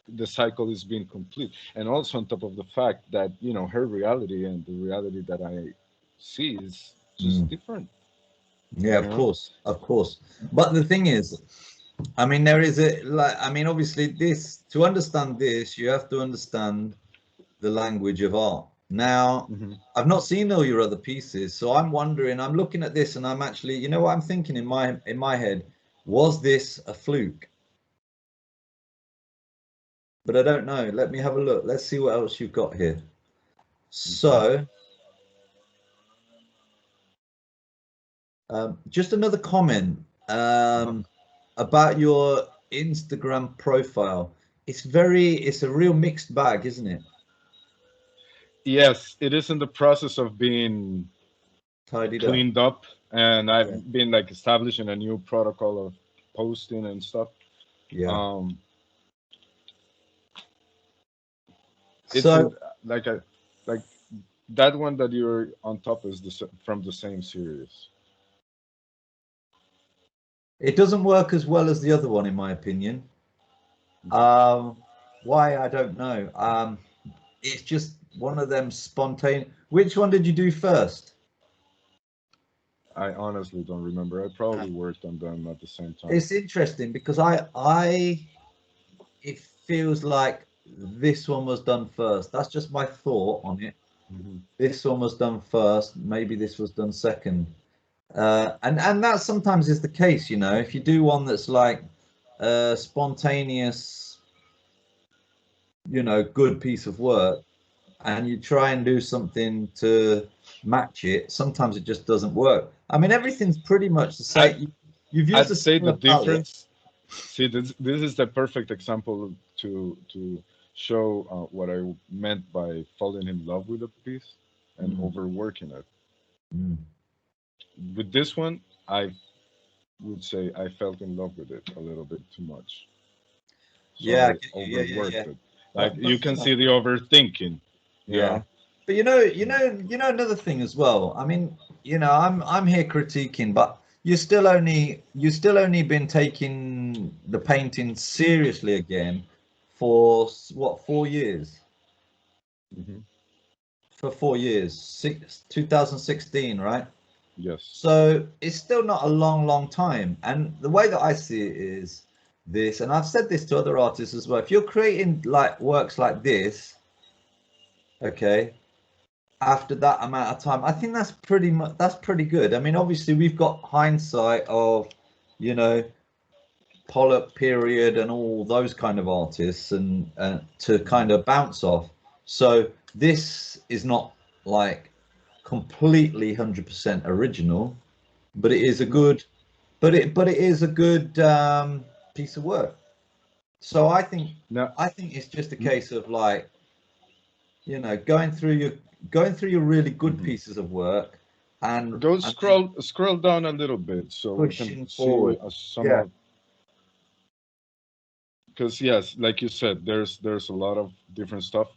the cycle is being complete, and also on top of the fact that her reality and the reality that I see is just mm, different. yeah. You Of know? course, of course. But the thing is, I mean, there is I mean, obviously, to understand this, you have to understand the language of art. Now, Hmm. I've not seen all your other pieces, so I'm wondering, I'm looking at this and I'm actually, what I'm thinking in my head, was this a fluke? But I don't know. Let me have a look. Let's see what else you've got here. Okay. So, just another comment Uh-huh. about your Instagram profile. It's a real mixed bag, isn't it? Yes, it is in the process of being Tidied up. cleaned up, and Yeah. I've been like establishing a new protocol of posting and stuff. Yeah. Um, it's in So like a like that one that you're on top is from the same series. it doesn't work as well as the other one, in my opinion. Okay. Um, why? I don't know. It's just one of them spontaneous. Which one did you do first? I honestly don't remember. I Uh, probably worked on them at the same time. It's interesting because it feels like this one was done first. That's just my thought on it. Hmm. This one was done first. Maybe this was done second. And that sometimes is the case, if you do one that's like spontaneous, good piece of work, and you try and do something to match it, sometimes it just doesn't work. I mean, everything's pretty much the I'd same. You've used I'd a say the similar palette. difference. See, this is the perfect example to show what I meant by falling in love with a piece and Mm, overworking it. mm. With this one, I would say I felt in love with it a little bit too much, so Yeah, I I get you. Yeah, yeah, overworked yeah. it. Like But you you can know, see the overthinking, you yeah, know. But another thing as well. I mean, I'm here critiquing, but you still only been taking the painting seriously again for what, 4 years? Hmm. For 4 years, 2016, right? Yes. So it's still not a long, long time. And the way that I see it is this, and I've said this to other artists as well. If you're creating like works like this, okay, after that amount of time, I think that's pretty good. I mean, obviously we've got hindsight of, you know, Pollock period and all those kind of artists, and to kind of bounce off. So this is not like completely 100% original, but it is a No. good, but it is a good piece of work. So Now, I think it's just a mm, case of like, going through your really good mhm. pieces of work, and Go then scroll down a little bit so we can pushing see forward. some Yeah. of, because yes, like you said, there's a lot of different stuff.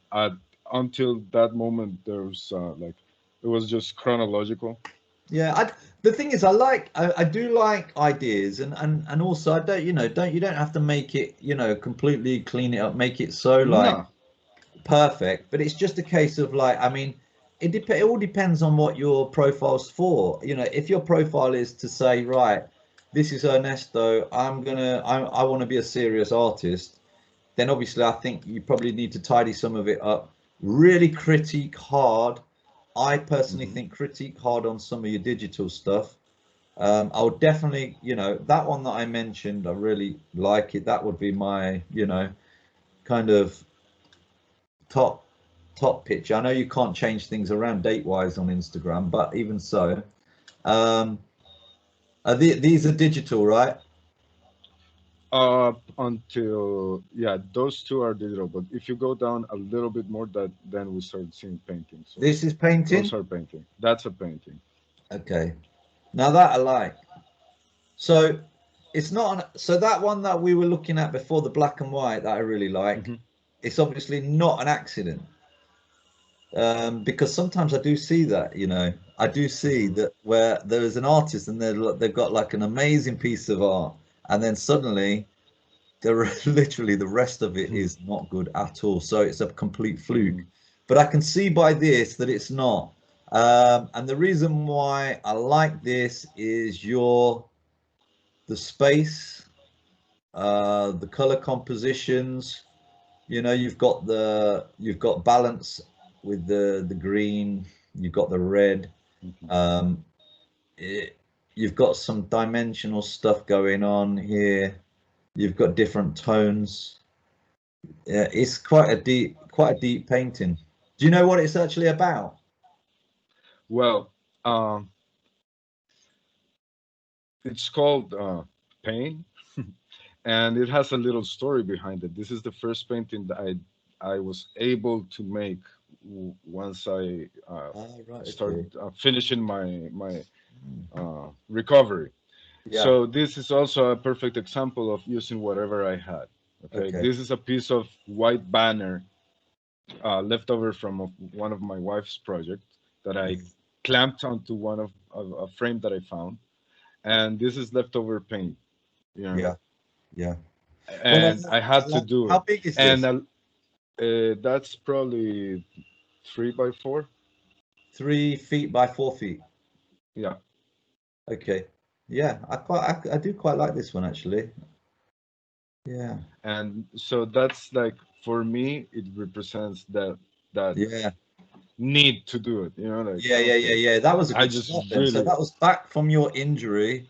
Until that moment, there's like it was just chronological. Yeah, the thing is, I do like ideas, and also I don't, you don't have to make it, completely clean it up, make it so like No. perfect, but it's just a case of like, I mean, it all depends on what your profile's for. If your profile is to say, right, this is Ernesto, I want to be a serious artist, then obviously I think you probably need to tidy some of it up, really critique hard. I personally Hmm. think critique hard on some of your digital stuff. I would definitely, that one that I mentioned, I really like it. That would be my, kind of top top picture. I know you can't change things around date wise on Instagram, but even so, um, these are digital, right? Up until, yeah, those two are digital. But if you go down a little bit more, that then we start seeing painting. So This is those painting. are painting. That's a painting. Okay, now that I like. So it's not so that one that we were looking at before, the black and white that I really like, Hmm. it's obviously not an accident. Because sometimes I do see that, I do see Hmm. that where there is an artist and they've got like an amazing piece of art, and then suddenly literally the rest of it is not good at all. So it's a complete fluke. Hmm. But I can see by this that it's not. And the reason why I like this is the space, the color compositions. You've got balance with the green. You've got the red. Hmm. Um, it, you've got some dimensional stuff going on here. You've got different tones. Yeah, it's quite a deep painting. Do you know what it's actually about? Well, um, it's called Pain, and it has a little story behind it. This is the first painting that I was able to make once I Ah, right, started okay. finishing my recovery. Yeah, So this is also a perfect example of using whatever I had. Okay, okay. this is a piece of white banner left over from one of my wife's projects that I Mm, clamped onto one of a frame that I found, and this is leftover paint. You know, yeah, yeah. Well, and I had to do how it, big is and this? that's probably 3 by 4. 3 feet by 4 feet. Yeah, Okay. Yeah, I do quite like this one actually. Yeah, and so that's like, for me, it represents that yeah, need to do it. Like, yeah, yeah, yeah, okay, yeah. That was a I good just start then. So really. that was back from your injury.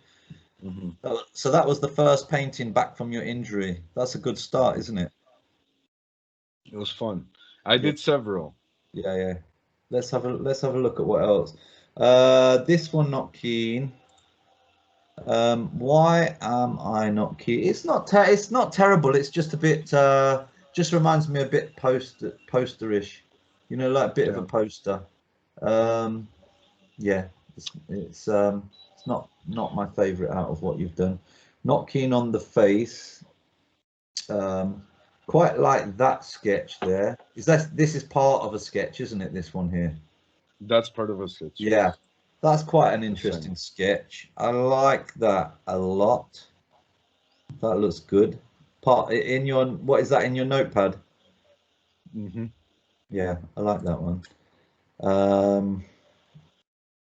Mhm, So that was the first painting back from your injury. That's a good start, mhm. isn't it? It was fun. I Yeah, did several. yeah, yeah. Let's have a look at what else. This one not keen. Why am I not keen? It's not terrible. It's just a bit. Just reminds me a bit posterish. Like a bit of a Yeah. poster. Um, yeah, it's not my favorite out of what you've done. Not keen on the face. Um, Quite like that sketch there. This is part of a sketch, isn't it? This one here. That's part of a sketch. Yeah, that's quite an The same. interesting sketch. I like that a lot. That looks good. Part in your, what is that in your notepad? Hmm. Yeah, I like that one.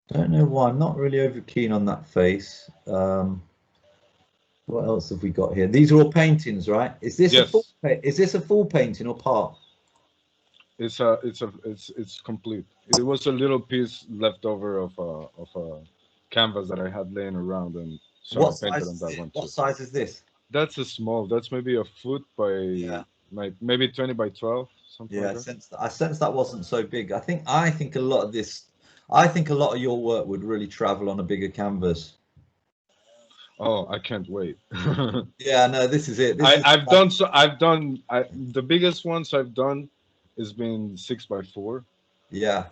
Don't know why. I'm not really over keen on that face. What else have we got here? These are all paintings, right? Is this a full Yes, is this a full painting or part? it's complete. It was a little piece left over of a canvas that I had laying around, and so I What painted size on is that it? one What too. size is this? That's a small. That's maybe a foot by Yeah. maybe 20 by 12, something Yeah, like that. I sensed that wasn't so big. I think a lot of this, I think a lot of your work would really travel on a bigger canvas. Oh, I can't wait. Yeah, no, this is it. This I is I've done so I've done the biggest ones I've done has been 6 by 4. yeah,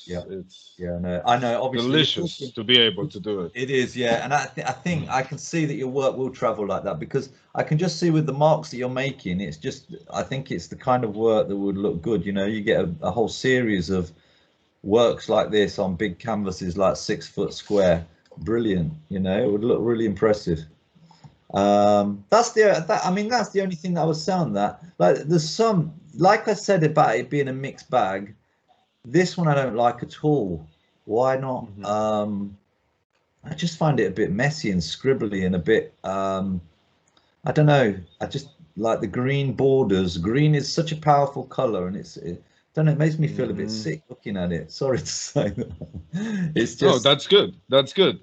yeah, It's yeah. No, I know. Obviously, you're delicious talking. to be able to do it. It is, yeah, and I think I can see that your work will travel like that because I can just see with the marks that you're making. It's just I think it's the kind of work that would look good. You know, you get a whole series of works like this on big canvases, like 6 foot square. Brilliant. You know, it would look really impressive. I mean, that's the only thing that I was saying that. Like, there's some, like I said about it being a mixed bag. This one I don't like at all. Why not? Hmm. I just find it a bit messy and scribbly and a bit I don't know. I just like the green borders. Green is such a powerful color and don't know, it makes me feel a bit Hmm. sick looking at it. Sorry to say that. It's Oh, just that's good. That's good.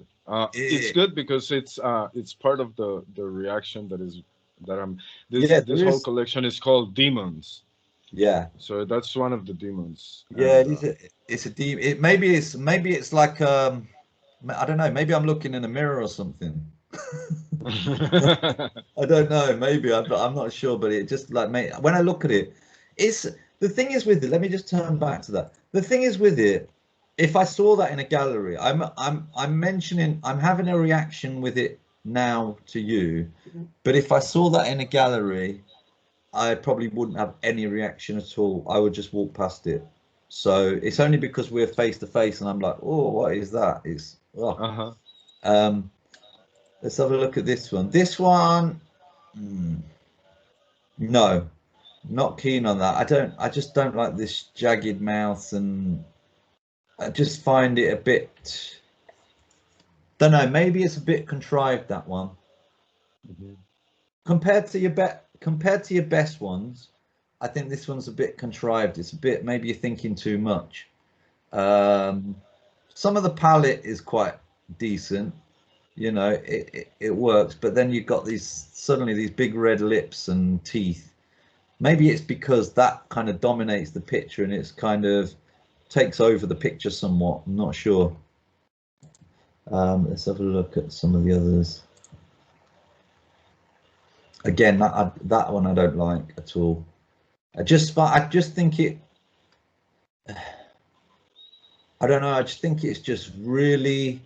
It's it, good because it's part of the reaction that I'm. This yeah, this there whole is collection is called demons. yeah. So that's one of the demons, Yeah, and it is it's a deep it maybe it's like I don't know, maybe I'm looking in a mirror or something. I don't know, maybe I'm not sure, but it just like when I look at it, it's the thing is with it. Let me just turn back to that. The thing is with it, if I saw that in a gallery, I'm having a reaction with it now to you, but if I saw that in a gallery, I probably wouldn't have any reaction at all. I would just walk past it. So it's only because we're face to face and I'm like, oh, what is that? It's oh. uh-huh. Um, let's have a look at this one. This one, no, not keen on that. I just don't like this jagged mouth and I just find it a bit, don't know, maybe it's a bit contrived, that one. Hmm. Compared to your best ones, I think this one's a bit contrived. It's a bit, maybe you're thinking too much. Um, some of the palette is quite decent, you know, it works, but then you've got suddenly these big red lips and teeth. Maybe it's because that kind of dominates the picture and it's kind of takes over the picture somewhat. I'm not sure. Let's have a look at some of the others. Again, that one I don't like at all. I just think I don't know. I just think it's just really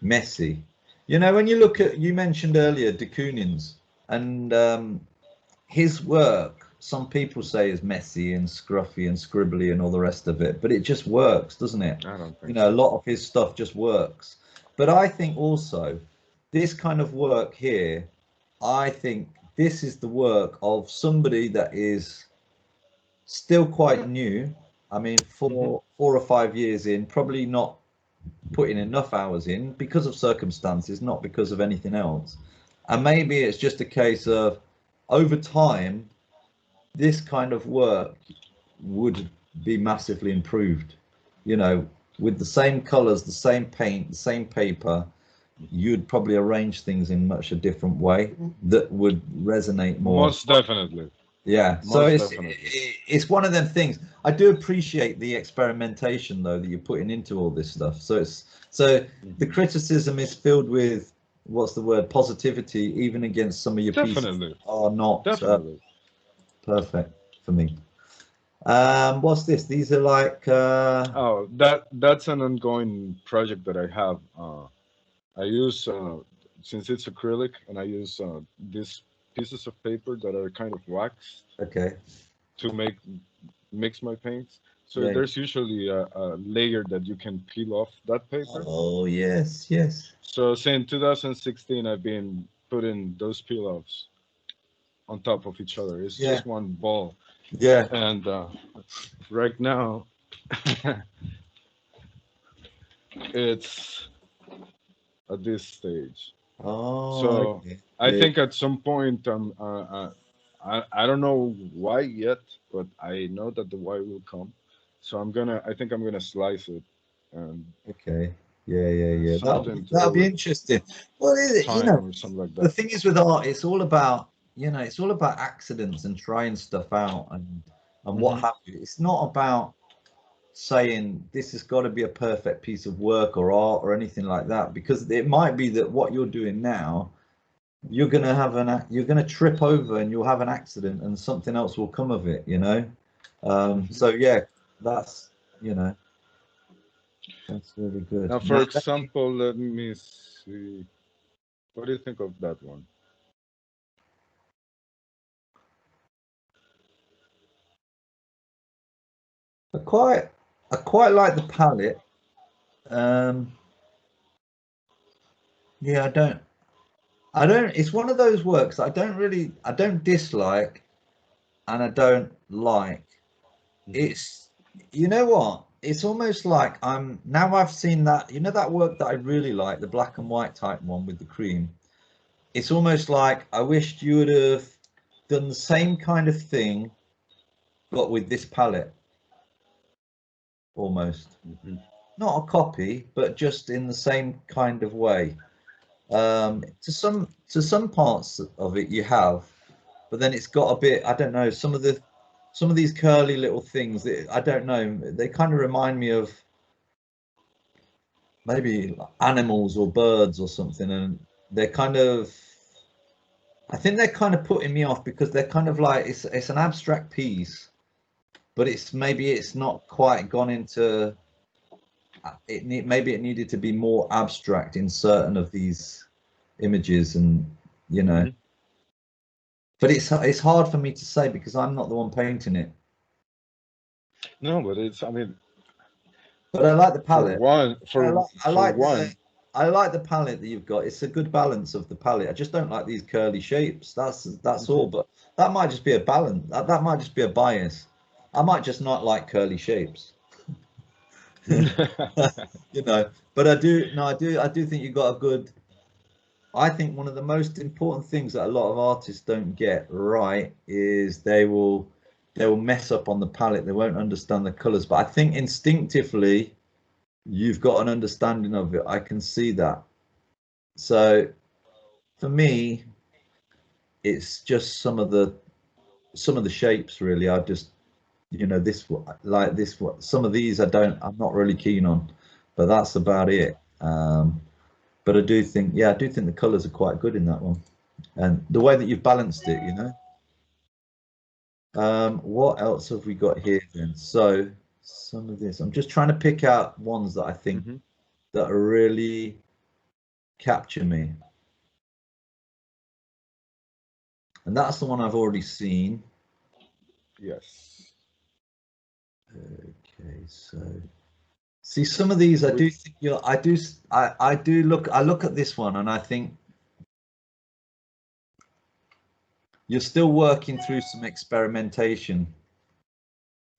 messy. You know, when you look Hmm. at, you mentioned earlier de Koonin's and his work, some people say is messy and scruffy and scribbly and all the rest of it, but it just works, doesn't it? I don't You think know, a so. lot of his stuff just works. But I think also this kind of work here, I think this is the work of somebody that is still quite new. I mean, Hmm. 4 or 5 years in, probably not putting enough hours in because of circumstances, not because of anything else. And maybe it's just a case of over time, this kind of work would be massively improved. You know, with the same colors, the same paint, the same paper, you'd probably arrange things in much a different way that would resonate more. Most definitely. Yeah, so Most definitely. it's one of them things. I do appreciate the experimentation though that you're putting into all this stuff. So the Hmm. criticism is filled with what's the word, positivity, even against some of your pieces that Definitely. are not Definitely. perfect for me. What's this? These are like Oh, that's an ongoing project that I have. I use since it's acrylic, and I use this. pieces of paper that are kind of waxed Okay. to mix my paints. So Yeah. there's usually a layer that you can peel off that paper. Oh yes, yes. So since 2016, I've been putting those peel-offs on top of each other. It's Yeah. just one ball, Yeah. and right now it's at this stage. Oh, So okay. I Yeah. think at some point, I don't know why yet, but I know that the why will come. So I think I'm gonna slice it and Okay. Yeah, yeah, yeah. something to That'll do be with interesting. Well, time or something like the that. thing is with art, it's all about, it's all about accidents and trying stuff out and what Hmm. have you. It's not about saying this has got to be a perfect piece of work or art or anything like that, because it might be that what you're doing now, you're gonna trip over and you'll have an accident and something else will come of it, Hmm. So yeah, that's you know that's really good. Now, for example, let me see. What do you think of that one? I quite I quite like the palette. Um, yeah, I don't. It's one of those works that I don't dislike and I don't like. Hmm. It's you know what? It's almost like now I've seen that that work that I really like, the black and white type one with the cream. It's almost like I wished you would have done the same kind of thing, but with this palette almost. Hmm. Not a copy, but just in the same kind of way. To some parts of it you have, but then it's got a bit, I don't know, some of these curly little things that I don't know, they kind of remind me of maybe animals or birds or something, and they're kind of I think they're kind of putting me off because they're kind of like it's an abstract piece, but maybe it's not quite gone into maybe it needed to be more abstract in certain of these images and you know Hmm. but it's hard for me to say because I'm not the one painting it. No, but it's. I mean, But I like the for palette. one, I for like I for like the one, I like the palette that you've got. It's a good balance of the palette. I just don't like these curly shapes. That's all. Mhm. But that might just be a balance. That might just be a bias. I might just not like curly shapes. But I do no, I do think you got a good. I think one of the most important things that a lot of artists don't get right is they will mess up on the palette. They won't understand the colors. But I think instinctively you've got an understanding of it. I can see that. So for me, it's just some of the shapes really. I just this like this some of these I'm not really keen on, but that's about it. But I do think the colors are quite good in that one, and the way that you've balanced it. What else have we got here then? So some of this, I'm just trying to pick out ones that I think Hmm. that are really capture me, and that's the one I've already seen. Yes. Okay, so see some of these I Which do think I look at this one and I think you're still working through some experimentation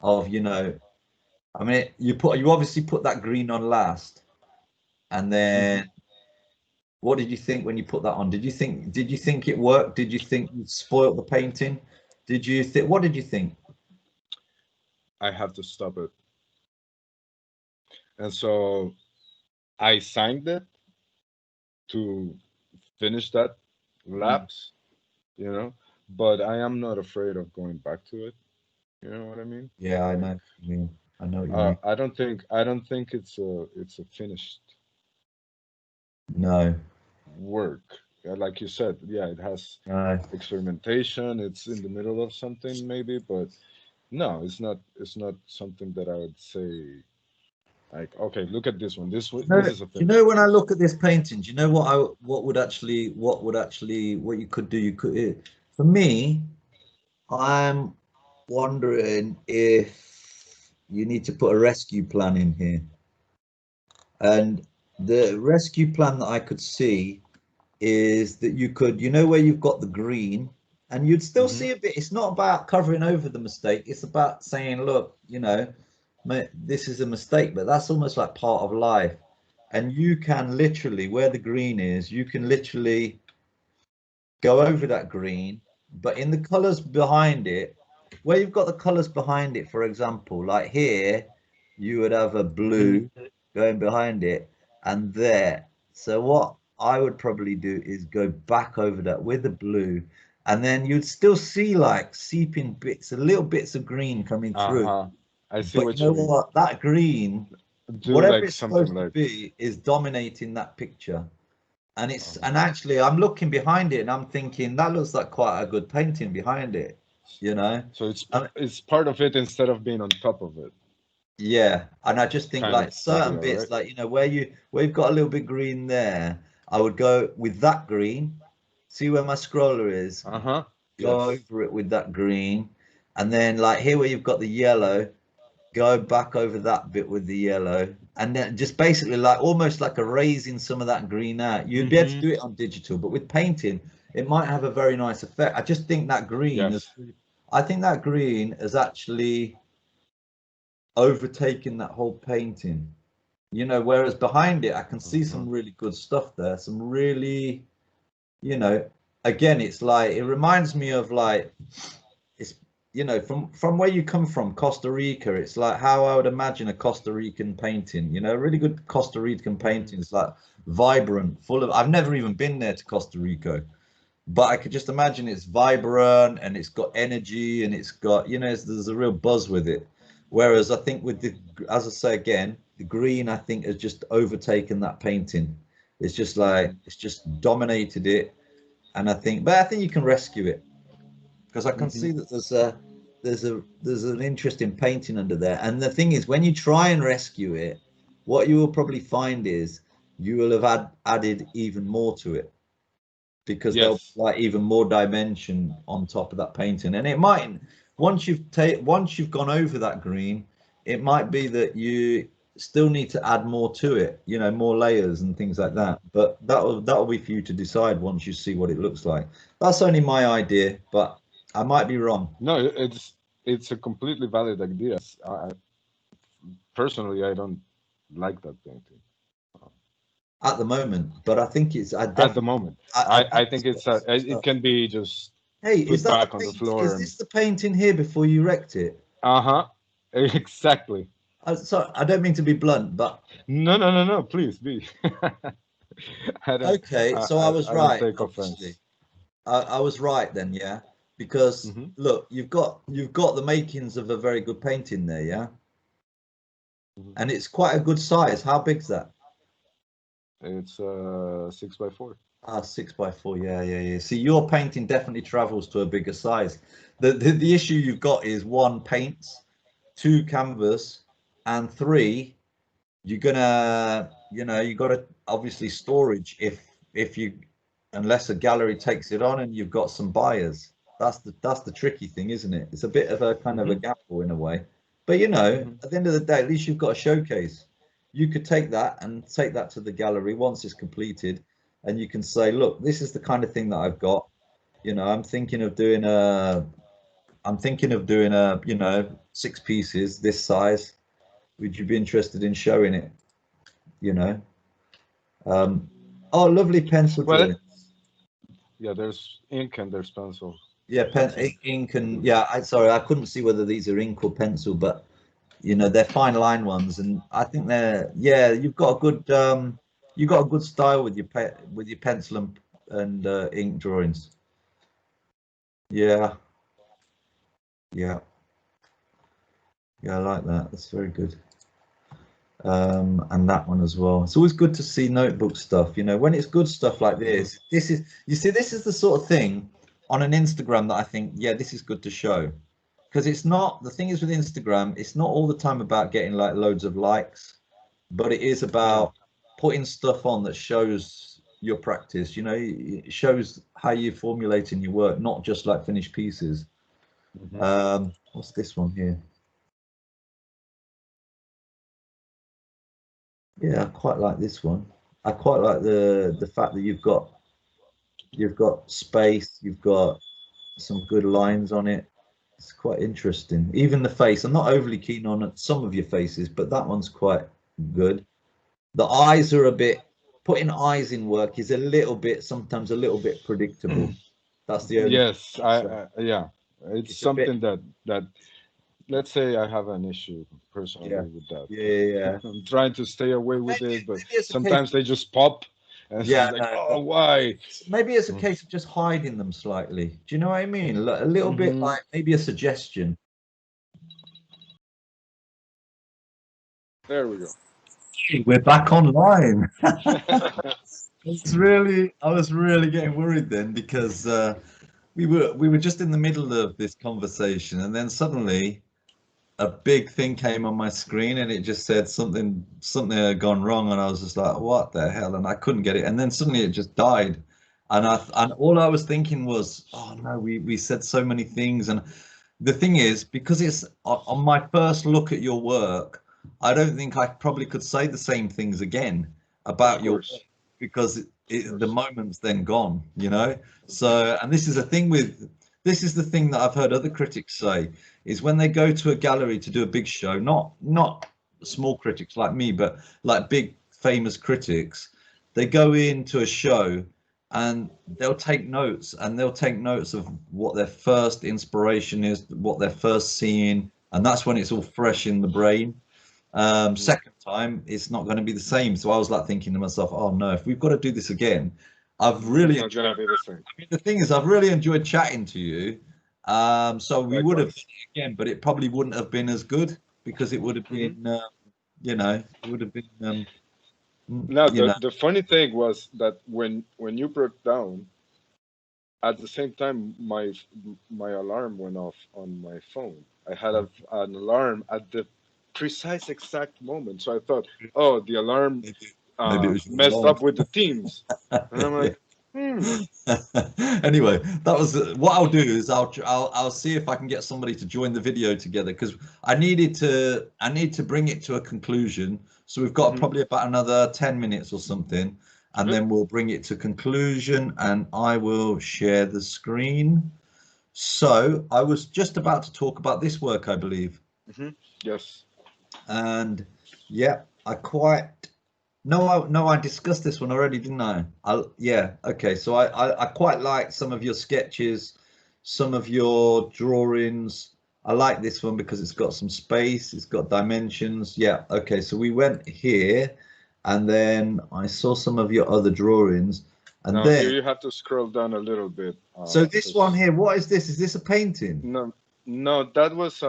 of I mean you obviously put that green on last, and Mhm. then what did you think when you put that on? Did you think it worked? Did you think you spoiled the painting? What did you think? I have to stop it, and so I signed it to finish that Mm. lapse, you know. But I am not afraid of going back to it. You know what I mean? Yeah, I Like, know what you mean. I know what you mean. I don't think it's a finished No, work. Like you said, yeah, it has no. experimentation. It's in the middle of something maybe, but no, it's not. It's not something that I would say like, okay, look at this one. This is a finished When I piece. look at this painting, do you know what you could do? For me, I'm wondering if you need to put a rescue plan in here. And the rescue plan that I could see is that you could, you know, where you've got the green and you'd still Hmm. see a bit. It's not about covering over the mistake. It's about saying, look, you know, this is a mistake, but that's almost like part of life. And you can literally, where the green is, you can literally go over that green, but in the colors behind it, where you've got the colors behind it, for example, like here, you would have a Hmm. blue going behind it and there. So what I would probably do is go back over that with the blue, and then you'd still see like seeping bits, a little bits of green coming through. Uh-huh. I see But you what you know mean. what? That green, Do whatever like it's something supposed to like, be, is dominating that picture. And uh-huh. actually I'm looking behind it and I'm thinking that looks like quite a good painting behind it, you know. So And it's part of it instead of being on top of it, yeah, and I just think kind like of certain idea, bits, right? like, you know, where you've got a little bit green there, I would go with that green, see where my scroller is, Uh-huh. go Yes. over it with that green, and then like here where you've got the yellow, go back over that bit with the yellow, and then just basically like almost like erasing some of that green out. You'd be able to Hmm. do it on digital, but with painting it might have a very nice effect. I just think that green is, Yes. I think that green has actually overtaken that whole painting, you know, whereas behind it I can see Uh-huh. some really good stuff there, some really, you know, again, it's like it reminds me of like, it's, you know, from where you come from, Costa Rica. It's like how I would imagine a Costa Rican painting. You know, a really good Costa Rican Hmm. painting is like vibrant, full of. I've never even been there to Costa Rica, but I could just imagine it's vibrant and it's got energy and it's got, you know, there's a real buzz with it. Whereas I think with the, as I say again, the green I think has just overtaken that painting. It's just like Hmm. it's just dominated it, and but I think you can rescue it because I can Hmm. see that there's an interesting painting under there. And the thing is, when you try and rescue it, what you will probably find is you will have added even more to it because there'll be Yes. like even more dimension on top of that painting. And it might, once you've gone over that green, it might be that you still need to add more to it, you know, more layers and things like Hmm. that. But that'll be for you to decide once you see what it looks like. That's only my idea, but I might be wrong. No, it's a completely valid idea. Personally, I don't like that painting At the moment, but I think it's I at the definitely moment. I I think think it's got some it stuff. can be just Hey, is put that the back on the paint? floor Is and this the painting here before you wrecked it? uh-huh. Exactly. Sorry, I don't mean to be blunt, but No, no, no, no. Please be. I don't. okay, so I was I don't right, take obviously. offense. I was right then, yeah. Because Hmm. look, you've got the makings of a very good painting there, yeah. Hmm. And it's quite a good size. How big's that? It's 6 by 4. Ah, 6 by 4. Yeah, yeah, yeah. See, your painting definitely travels to a bigger size. The issue you've got is one, paints, two, canvas, and three, you're gonna, you know, you got to obviously storage if you, unless a gallery takes it on and you've got some buyers. That's the tricky thing, isn't it? It's a bit of a kind of a Hmm. gamble in a way. But you know, Hmm. at the end of the day, at least you've got a showcase. You could take that and take that to the gallery once it's completed, and you can say, look, this is the kind of thing that I've got. You know, I'm thinking of doing a, you know, 6 pieces this size. Would you be interested in showing it? You know. Um, oh, lovely pencil Well, drawing. yeah. There's ink and there's pencil. Yeah, Pencil ink. ink and yeah. Sorry, I couldn't see whether these are ink or pencil, but you know they're fine line ones, and I think they're yeah. You've got a good style with with your pencil and ink drawings. Yeah, yeah, yeah. I like that. That's very good. And that one as well. It's always good to see notebook stuff. You know, when it's good stuff like Hmm. this. This is you see, this is the sort of thing on an Instagram that I think, yeah, this is good to show. Because it's not, the thing is with Instagram, it's not all the time about getting like loads of likes, but it is No. about putting stuff on that shows, your practice. You know, it shows how you're formulating your work, not just like finished pieces. What's this one here? Yeah, I quite like this one. I quite like the fact that you've got space, you've got some good lines on it. It's quite interesting. Even the face, I'm not overly keen on some of your faces, but that one's quite good. The eyes are a bit, putting eyes in work is a little bit, sometimes a little bit predictable. That's the only thing Yes, I'd say. yeah, it's It's a bit, something that let's say I have an issue yeah, personally with that. yeah, yeah, yeah. I'm trying to stay away with Maybe, it, but maybe it's a case sometimes they just pop, and it's yeah, like, no, oh, why? maybe it's a case of just hiding them slightly. Do you know what I mean? A little bit Hmm. like maybe a suggestion. There we go. We're back online. I was really getting worried then because we were just in the middle of this conversation, and then suddenly a big thing came on my screen, and it just said something had gone wrong, and I was just like, what the hell? And I couldn't get it, and then suddenly it just died, and all I was thinking was, oh no, we said so many things, and the thing is, because it's on my first look at your work, I don't think I probably could say the same things again Of about your work course, because of the course. moment's then gone, you know? So, and this is the thing that I've heard other critics say is when they go to a gallery to do a big show, not small critics like me, but like big famous critics, they go into a show and they'll take notes of what their first inspiration is, what they're first seeing, and that's when it's all fresh in the brain. Mhm. Second time it's not going to be the same, so I was like thinking to myself, oh no, if we've got to do this again, I've It's really not enjoyed, gonna be the same. I mean, the thing is I've really enjoyed chatting to you, so we would have done Likewise. it again, but it probably wouldn't have been as good because it would have Hmm. been you know, it would have been Now, you know. the funny thing was that when you broke down, at the same time, my alarm went off on my phone. I had an alarm at the precise exact moment, so I thought, oh, the alarm Maybe, maybe it was your messed alarm. up with the teams, and I'm like, hmm. Anyway, that was what I'll do is I'll see if I can get somebody to join the video together because I need to bring it to a conclusion. So we've got Hmm. probably about another 10 minutes or something, and Good. then we'll bring it to conclusion and I will share the screen. So I was just about to talk about this work, I believe. Hmm. Yes. And yeah, I quite no, I discussed this one already, didn't I? Yeah, okay. So I quite like some of your sketches, some of your drawings. I like this one because it's got some space, it's got dimensions. Yeah, okay. So we went here, and then I saw some of your other drawings, and Now here then you have to scroll down a little bit, so this one because here, what is this? Is this a painting? no, no, that was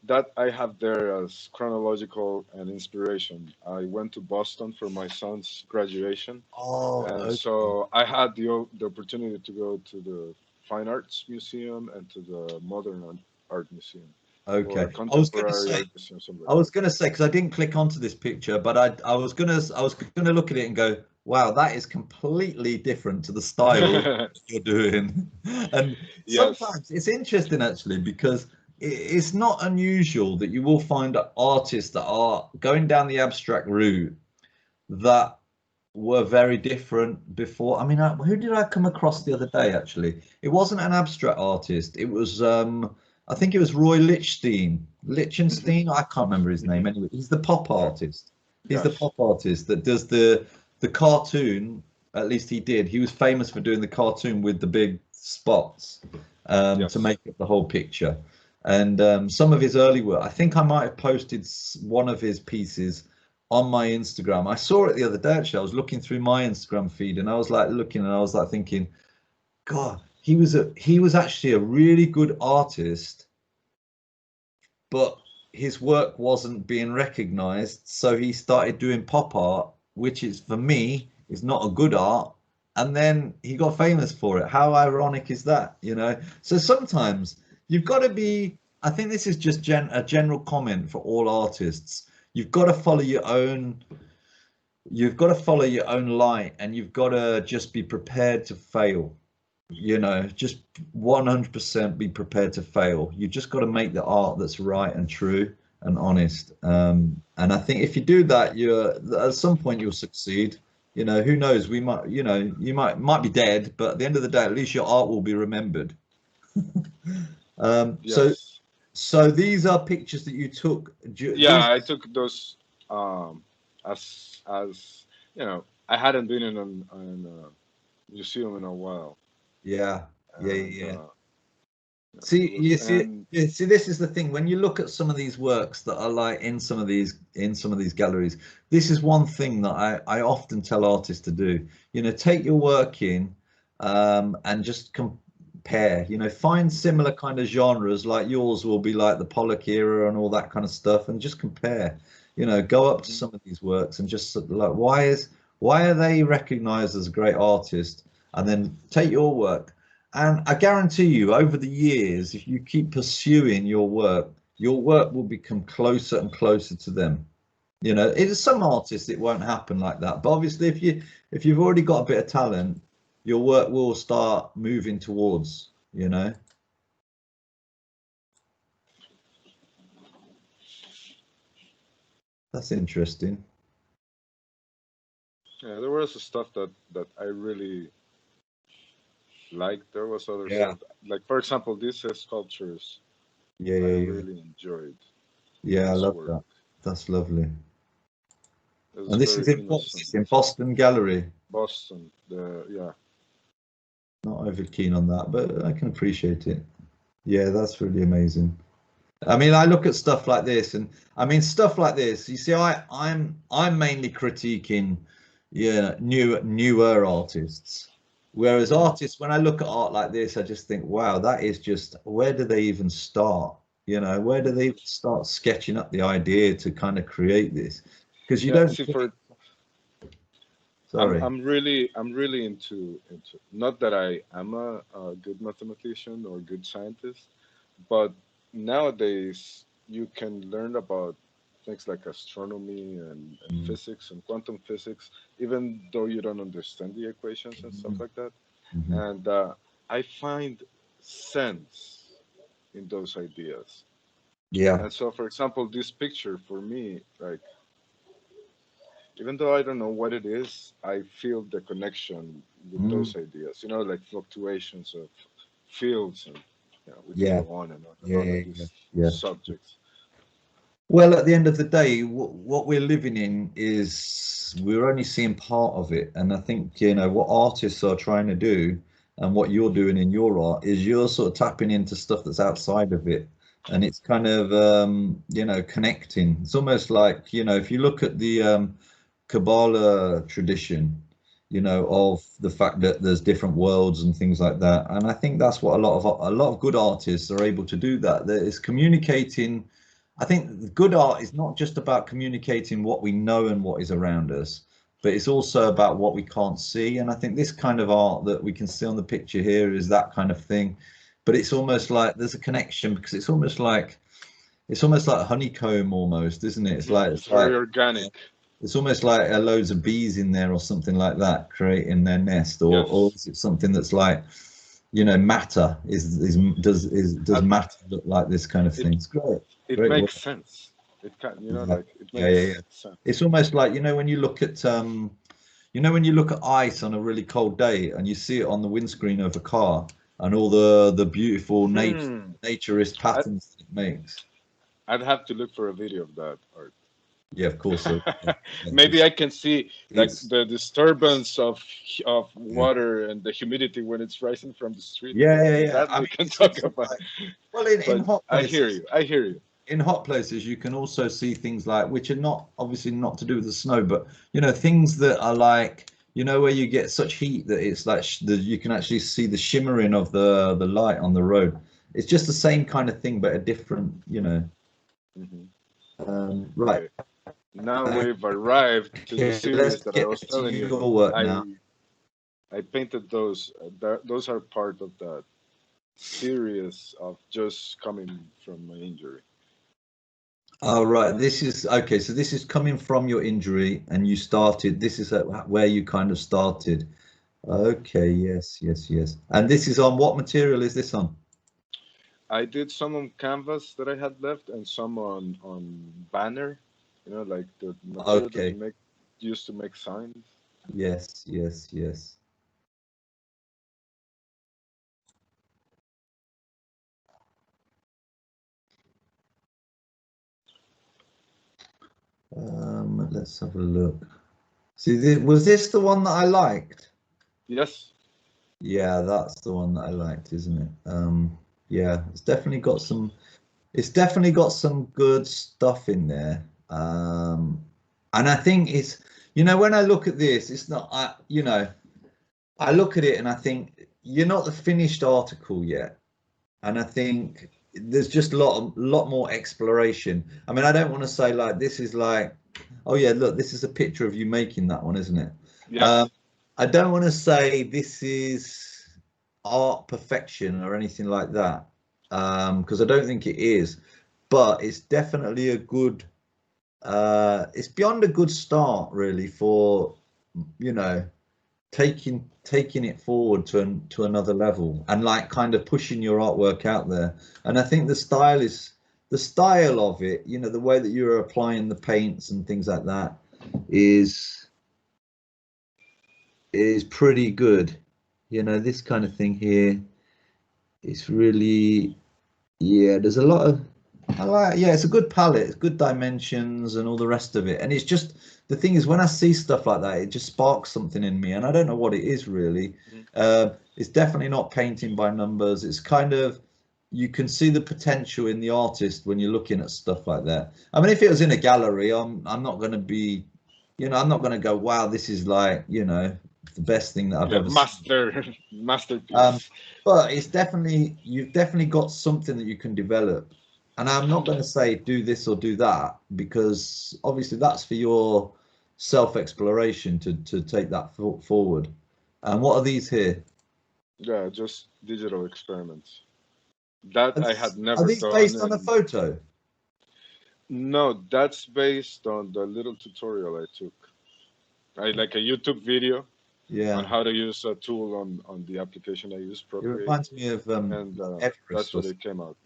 that I have there as chronological and inspiration. I went to Boston for my son's graduation, Oh, and okay. so I had the opportunity to go to the Fine Arts Museum and to the Modern Art Museum, or Okay. Contemporary Art Museum, something I like was that. gonna say because I didn't click onto this picture, but I was gonna look at it and go, wow, that is completely different to the style you're doing. And Yes. sometimes it's interesting actually because it's not unusual that you will find artists that are going down the abstract route that were very different before. I mean, who did I come across the other day actually? It wasn't an abstract artist. It was I think it was Roy Hmm. Lichtenstein. I can't remember his name Hmm. anyway. He's the pop Yeah. artist. He's the Yes. pop artist that does the cartoon. At least he did. He was famous for doing the cartoon with the big spots to Yes. make up the whole picture. And some of his early work, I think I might have posted one of his pieces on my Instagram. I saw it the other day actually. I was looking through my Instagram feed and I was like looking and I was like thinking, God, he was actually a really good artist, but his work wasn't being recognized. So he started doing pop art, which is for me is not a good art. And then he got famous for it. How ironic is that, you know? So sometimes you've got to be, I think this is just a general comment for all artists. You've got to follow your own you've got to follow your own light, and you've got to just be prepared to fail. You know, just 100% be prepared to fail. You just got to make the art that's right and true and honest. And I think if you do that, you're at some point you'll succeed. You know, who knows? We might, you know, you might be dead, but at the end of the day, at least your art will be remembered. So Yes. so these are pictures that you took. Yeah, These, I took those as you know, I hadn't been in a museum in a while, yeah, yeah, and yeah, yeah. it See, was you see, and you see, this is the thing. When you look at some of these works that are like in some of these galleries, this is one thing that I often tell artists to do. You know, take your work in, and just compare. You know, find similar kind of genres, like yours will be like the Pollock era and all that kind of stuff, and just compare. You know, go up to Mhm. some of these works and just sort of like, why are they recognized as a great artist? And then take your work, and I guarantee you, over the years, if you keep pursuing your work will become closer and closer to them. You know, it is some artists it won't happen like that, but obviously, if you've already got a bit of talent, your work will start moving towards. You know, that's interesting. Yeah, there was stuff that I really liked. There was other Yeah, stuff, like for example, these sculptures yeah, I yeah, yeah. really enjoyed Yeah, I this love work. that. That's lovely. It was And this is very in innocent. Boston Gallery. Boston, the yeah. Not over keen on that, but I can appreciate it. Yeah, that's really amazing. I mean, I look at stuff like this, and I mean stuff like this. You see, I'm mainly critiquing, yeah, newer artists. Whereas Mhm. artists, when I look at art like this, I just think, wow, that is just where do they even start? You know, where do they even start sketching up the idea to kind of create this? Because you Yeah, don't see, think, for sorry, I'm really into not that I am a good mathematician or good scientist, but nowadays you can learn about things like astronomy and mm, physics and quantum physics, even though you don't understand the equations and stuff mm, like that. mhm. And I find sense in those ideas. Yeah, And so, for example, this picture for me, like, even though I don't know what it is, I feel the connection with mm, those ideas. You know, like fluctuations of fields, and we can yeah, go on and yeah, on yeah, on yeah, these yeah. subjects. Well, at the end of the day, what we're living in is we're only seeing part of it. And I think, you know, what artists are trying to do and what you're doing in your art is you're sort of tapping into stuff that's outside of it. And it's kind of, you know, connecting. It's almost like, you know, if you look at the Kabbalah tradition, you know, of the fact that there's different worlds and things like that. And I think that's what a lot of good artists are able to do that. That is communicating. I think good art is not just about communicating what we know and what is around us, but it's also about what we can't see. And I think this kind of art that we can see on the picture here is that kind of thing. But it's almost like there's a connection because it's almost like a honeycomb almost, isn't it? It's Hmm. like It's it's very like organic. it's almost like loads of bees in there or something like that creating their nest, or Yes. is it something that's like, you know, matter does And matter look like this kind of it thing? It's great, it great work. makes sense. It can, Yeah, like it yeah, yeah, makes yeah. sense. It's almost like, you know, when you look at when you look at ice on a really cold day and you see it on the windscreen of a car and all the beautiful Hmm. naturist I, patterns that it makes. I'd have to look for a video of that art. Yeah, of course. So yeah, yeah, Maybe I can see like it's the disturbance of yeah. water and the humidity when it's rising from the street. Yeah, yeah, yeah. That I we mean, can it's talk also about. like, well, in But hot I hear places, you. I hear you. you can also see things like, which are not obviously not to do with the snow, but you know, things that are like, you know, where you get such heat that it's like you can actually see the shimmering of the light on the road. It's just the same kind of thing, but a different, you know. Hmm. Right. Okay. Now we've arrived to the Okay, let's series that I get was to telling you. your work now. I painted those. Those are part of that series of just coming from my injury. Oh, right. This is okay. So this is coming from your injury, and you started. This is where you kind of started. Okay. Yes. Yes. Yes. And this is on what material is this on? I did some on canvas that I had left, and some on banner. You know, like the material that you Okay. make used to make signs. Yes. Yes. Yes. Let's have a look. See, was this the one that I liked? Yes. Yeah, that's the one that I liked, isn't it? Yeah, it's definitely got some good stuff in there. And I think when I look at this, it's not, I look at it and I think you're not the finished article yet. And I think there's just a lot more exploration. I mean, I don't want to say like this is like, oh yeah, look, this is a picture of you making that one, isn't it? Um, Yes. I don't want to say this is art perfection or anything like that, because I don't think it is. But it's definitely a good. It's beyond a good start, really, for you know taking it forward to another level and like kind of pushing your artwork out there. And I think the style of it, the way that you're applying the paints and things like that is is pretty good. This kind of thing here is really, yeah, there's a lot of, yeah, it's a good palette, it's good dimensions and all the rest of it. And it's just, the thing is, when I see stuff like that, it just sparks something in me, and I don't know what it is really. Mhm. It's definitely not painting by numbers. It's kind of, you can see the potential in the artist when you're looking at stuff like that. I mean, if it was in a gallery, I'm not going to be, I'm not going to go, wow, this is like, the best thing that I've Yeah, ever seen. masterpiece. Um, but it's definitely, you've definitely got something that you can develop. And I'm not going to say do this or do that, because obviously that's for your self-exploration to take that forward. And what are these here? Yeah, just digital experiments that Are I had these, are never these done. based on a And photo? no, that's based on the little tutorial I took. I like a YouTube video on Yeah, how to use a tool on the application I use, it Procreate, reminds me of and like that's Everest, or what it came out.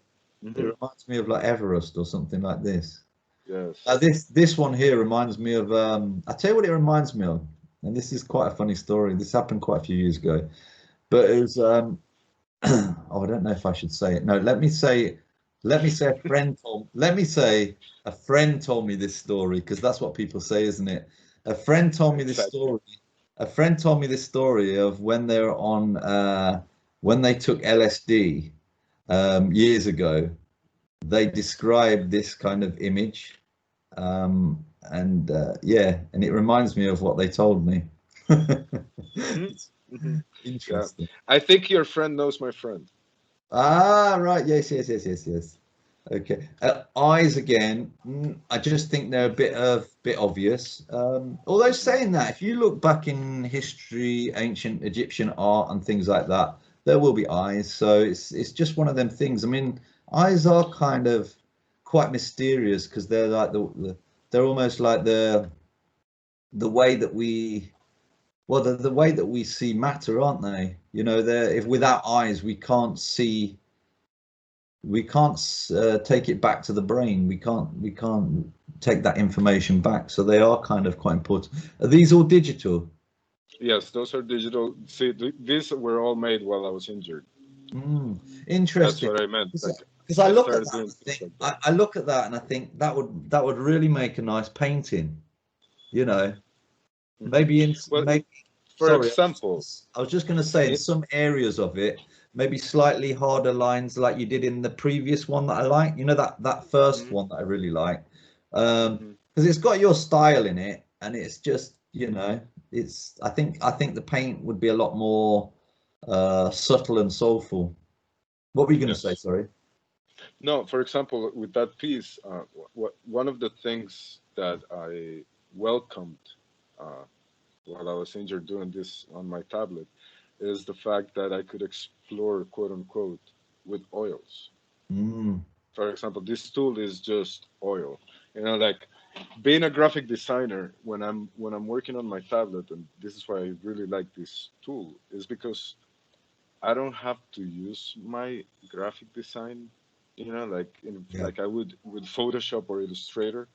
it Hmm. reminds me of like Everest or something like this. Yes. This one here reminds me of I tell you what it reminds me of, and this is quite a funny story. This happened quite a few years ago, but it was oh, I don't know if I should say it. No, let me say a friend told me this story, because that's what people say, isn't it? A friend told me this Exactly. story. A friend told me this story of when they were on when they took LSD years ago. They described this kind of image, and yeah, and it reminds me of what they told me. Hmm. It's Hmm. Yeah. interesting. I think your friend knows my friend. Ah, right. Yes, yes, yes, yes, yes. Okay. Eyes again. I just think they're a bit obvious. Although Hmm. saying that, if you look back in history, ancient Egyptian art and things like that, there will be eyes. So it's just one of them things. I mean, eyes are kind of quite mysterious, because they're like they're almost like the way that we, well, the way that we see matter, aren't they? They're, if Hmm. without eyes we can't take it back to the brain. We can't take that information back. So they are kind of quite important. Are these all digital? Yes, those are digital. See, these were all made while I was injured. Mm, That's interesting. what I meant. Like Because I I look at started that doing and I things think like that. I look at that and I think that would really make a nice painting. You know, Hmm. maybe in Well, maybe. for Sorry, example, I was just going to say in it, some areas of it, maybe slightly harder lines like you did in the previous one that I like. That first mhm, one that I really like, mhm. because it's got your style in it, and it's just it's. I think the paint would be a lot more subtle and soulful. What were you going to say? Yes. Sorry. No, for example, with that piece, one of the things that I welcomed uh, while I was injured doing this on my tablet is the fact that I could explore, quote unquote, with oils. Mm. For example, this tool is just oil. You know, like being a graphic designer, when I'm working on my tablet, and this is why I really like this tool, is because I don't have to use my graphic design, Yeah. like I would with Photoshop or Illustrator.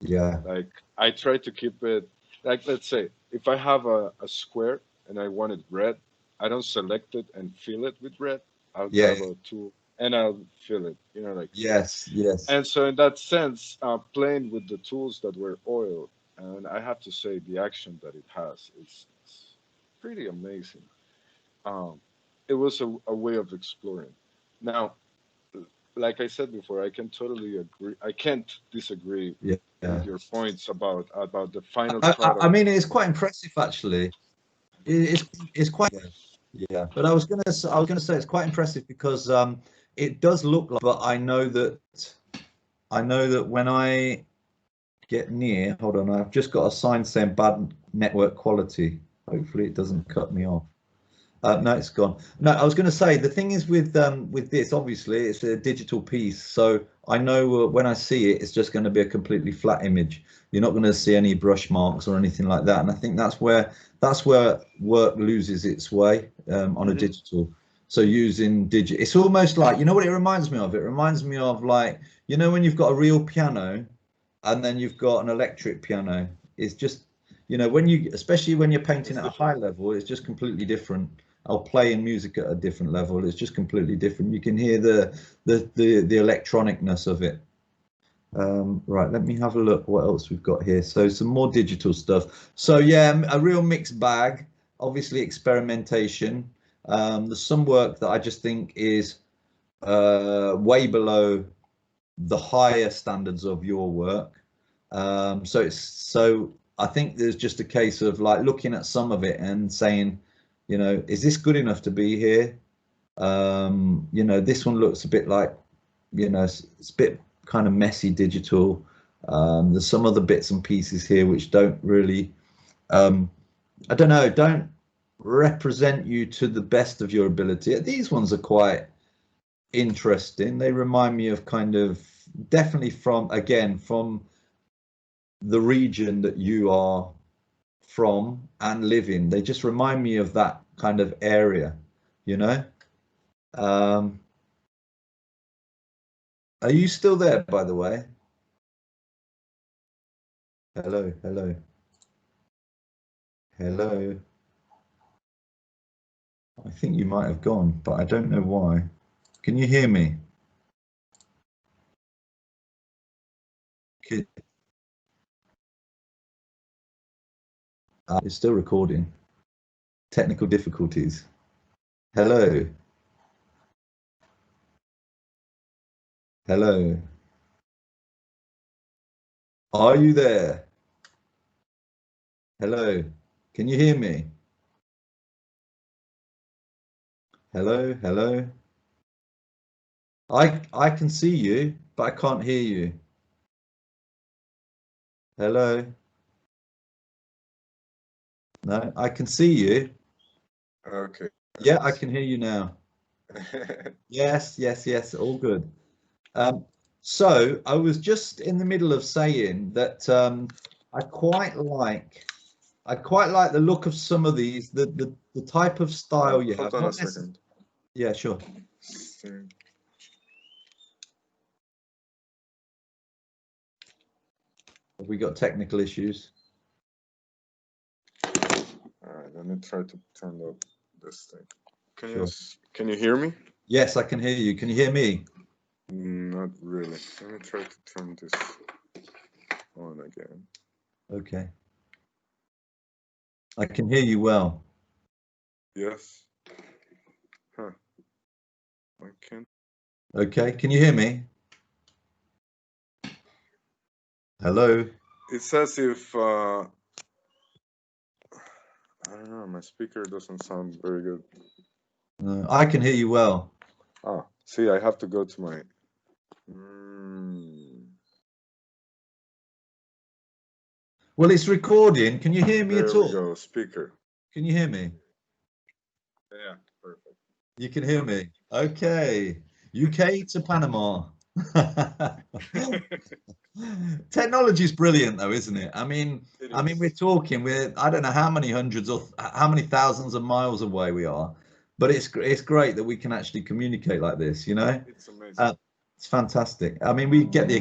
Yeah. Like I try to keep it, like, let's say if I have a square and I want it red, I don't select it and fill it with red. I'll Yeah. grab a tool and I'll fill it, Yes. Yes. and so in that sense, playing with the tools that were oil, and I have to say the action that it has, it's pretty amazing. Um, it was a way of exploring. Now, like I said before, I can totally agree. I can't disagree Yeah. with your points about the final I product. mean, it's quite impressive actually. It's quite yeah. But I was gonna say it's quite impressive because it does look like. But I know that when I get near, hold on, I've just got a sign saying bad network quality. Hopefully it doesn't cut me off. No, it's gone. No, I was going to say the thing is with this, obviously, it's a digital piece, so I know when I see it, it's just going to be a completely flat image. You're not going to see any brush marks or anything like that, and I think that's where work loses its way on a Hmm. digital. So using digital, it's almost like you know what it reminds me of. It reminds me of like you know when you've got a real piano, and then you've got an electric piano. It's just when you especially when you're painting It's at a different. high level, it's just completely different. I'll play in music at a different level. It's just completely different. You can hear the electronicness of it. Right, let me have a look what else we've got here. So some more digital stuff. So yeah, a real mixed bag. Obviously experimentation. There's some work that I just think is way below the higher standards of your work. So I think there's just a case of like looking at some of it and saying, is this good enough to be here? This one looks a bit like, it's a bit kind of messy digital. There's some other bits and pieces here which don't really, I don't know, don't represent you to the best of your ability. These ones are quite interesting. They remind me of kind of definitely from the region that you are from and live in. They just remind me of that kind of area, you know. Um, are you still there, by the way? Hello, hello, hello. I think you might have gone, but I don't know why. Can you hear me? It's still recording. Technical difficulties. Hello, hello. Are you there? Hello. Can you hear me? Hello, hello. I can see you, but I can't hear you. Hello. No, I can see you. Okay. Yeah, I can hear you now. Yes, yes, yes, all good. Um, so I was just in the middle of saying that I quite like the look of some of these, the type of style you Hold have. on a Not necessarily. second. Yeah, sure. Have we got technical issues? All right, let me try to turn up this thing. Sure. Can you hear me? Yes, I can hear you. Can you hear me? Not really. Let me try to turn this on again. Okay. I can hear you well. Yes. Huh. I can't. Okay. Can you hear me? Hello. It's as if I don't know. My speaker doesn't sound very good. I can hear you well. Ah, see, I have to go to my. Mm, Well, it's recording. Can you hear me there at we all? go. Speaker. Can you hear me? Yeah, perfect. You can hear me. Okay. UK to Panama. Technology is brilliant, though, isn't it? It I mean, is. we're I don't know how many hundreds or how many thousands of miles away we are, but it's great that we can actually communicate like this, you know? It's amazing. Uh, it's fantastic. I mean, we get the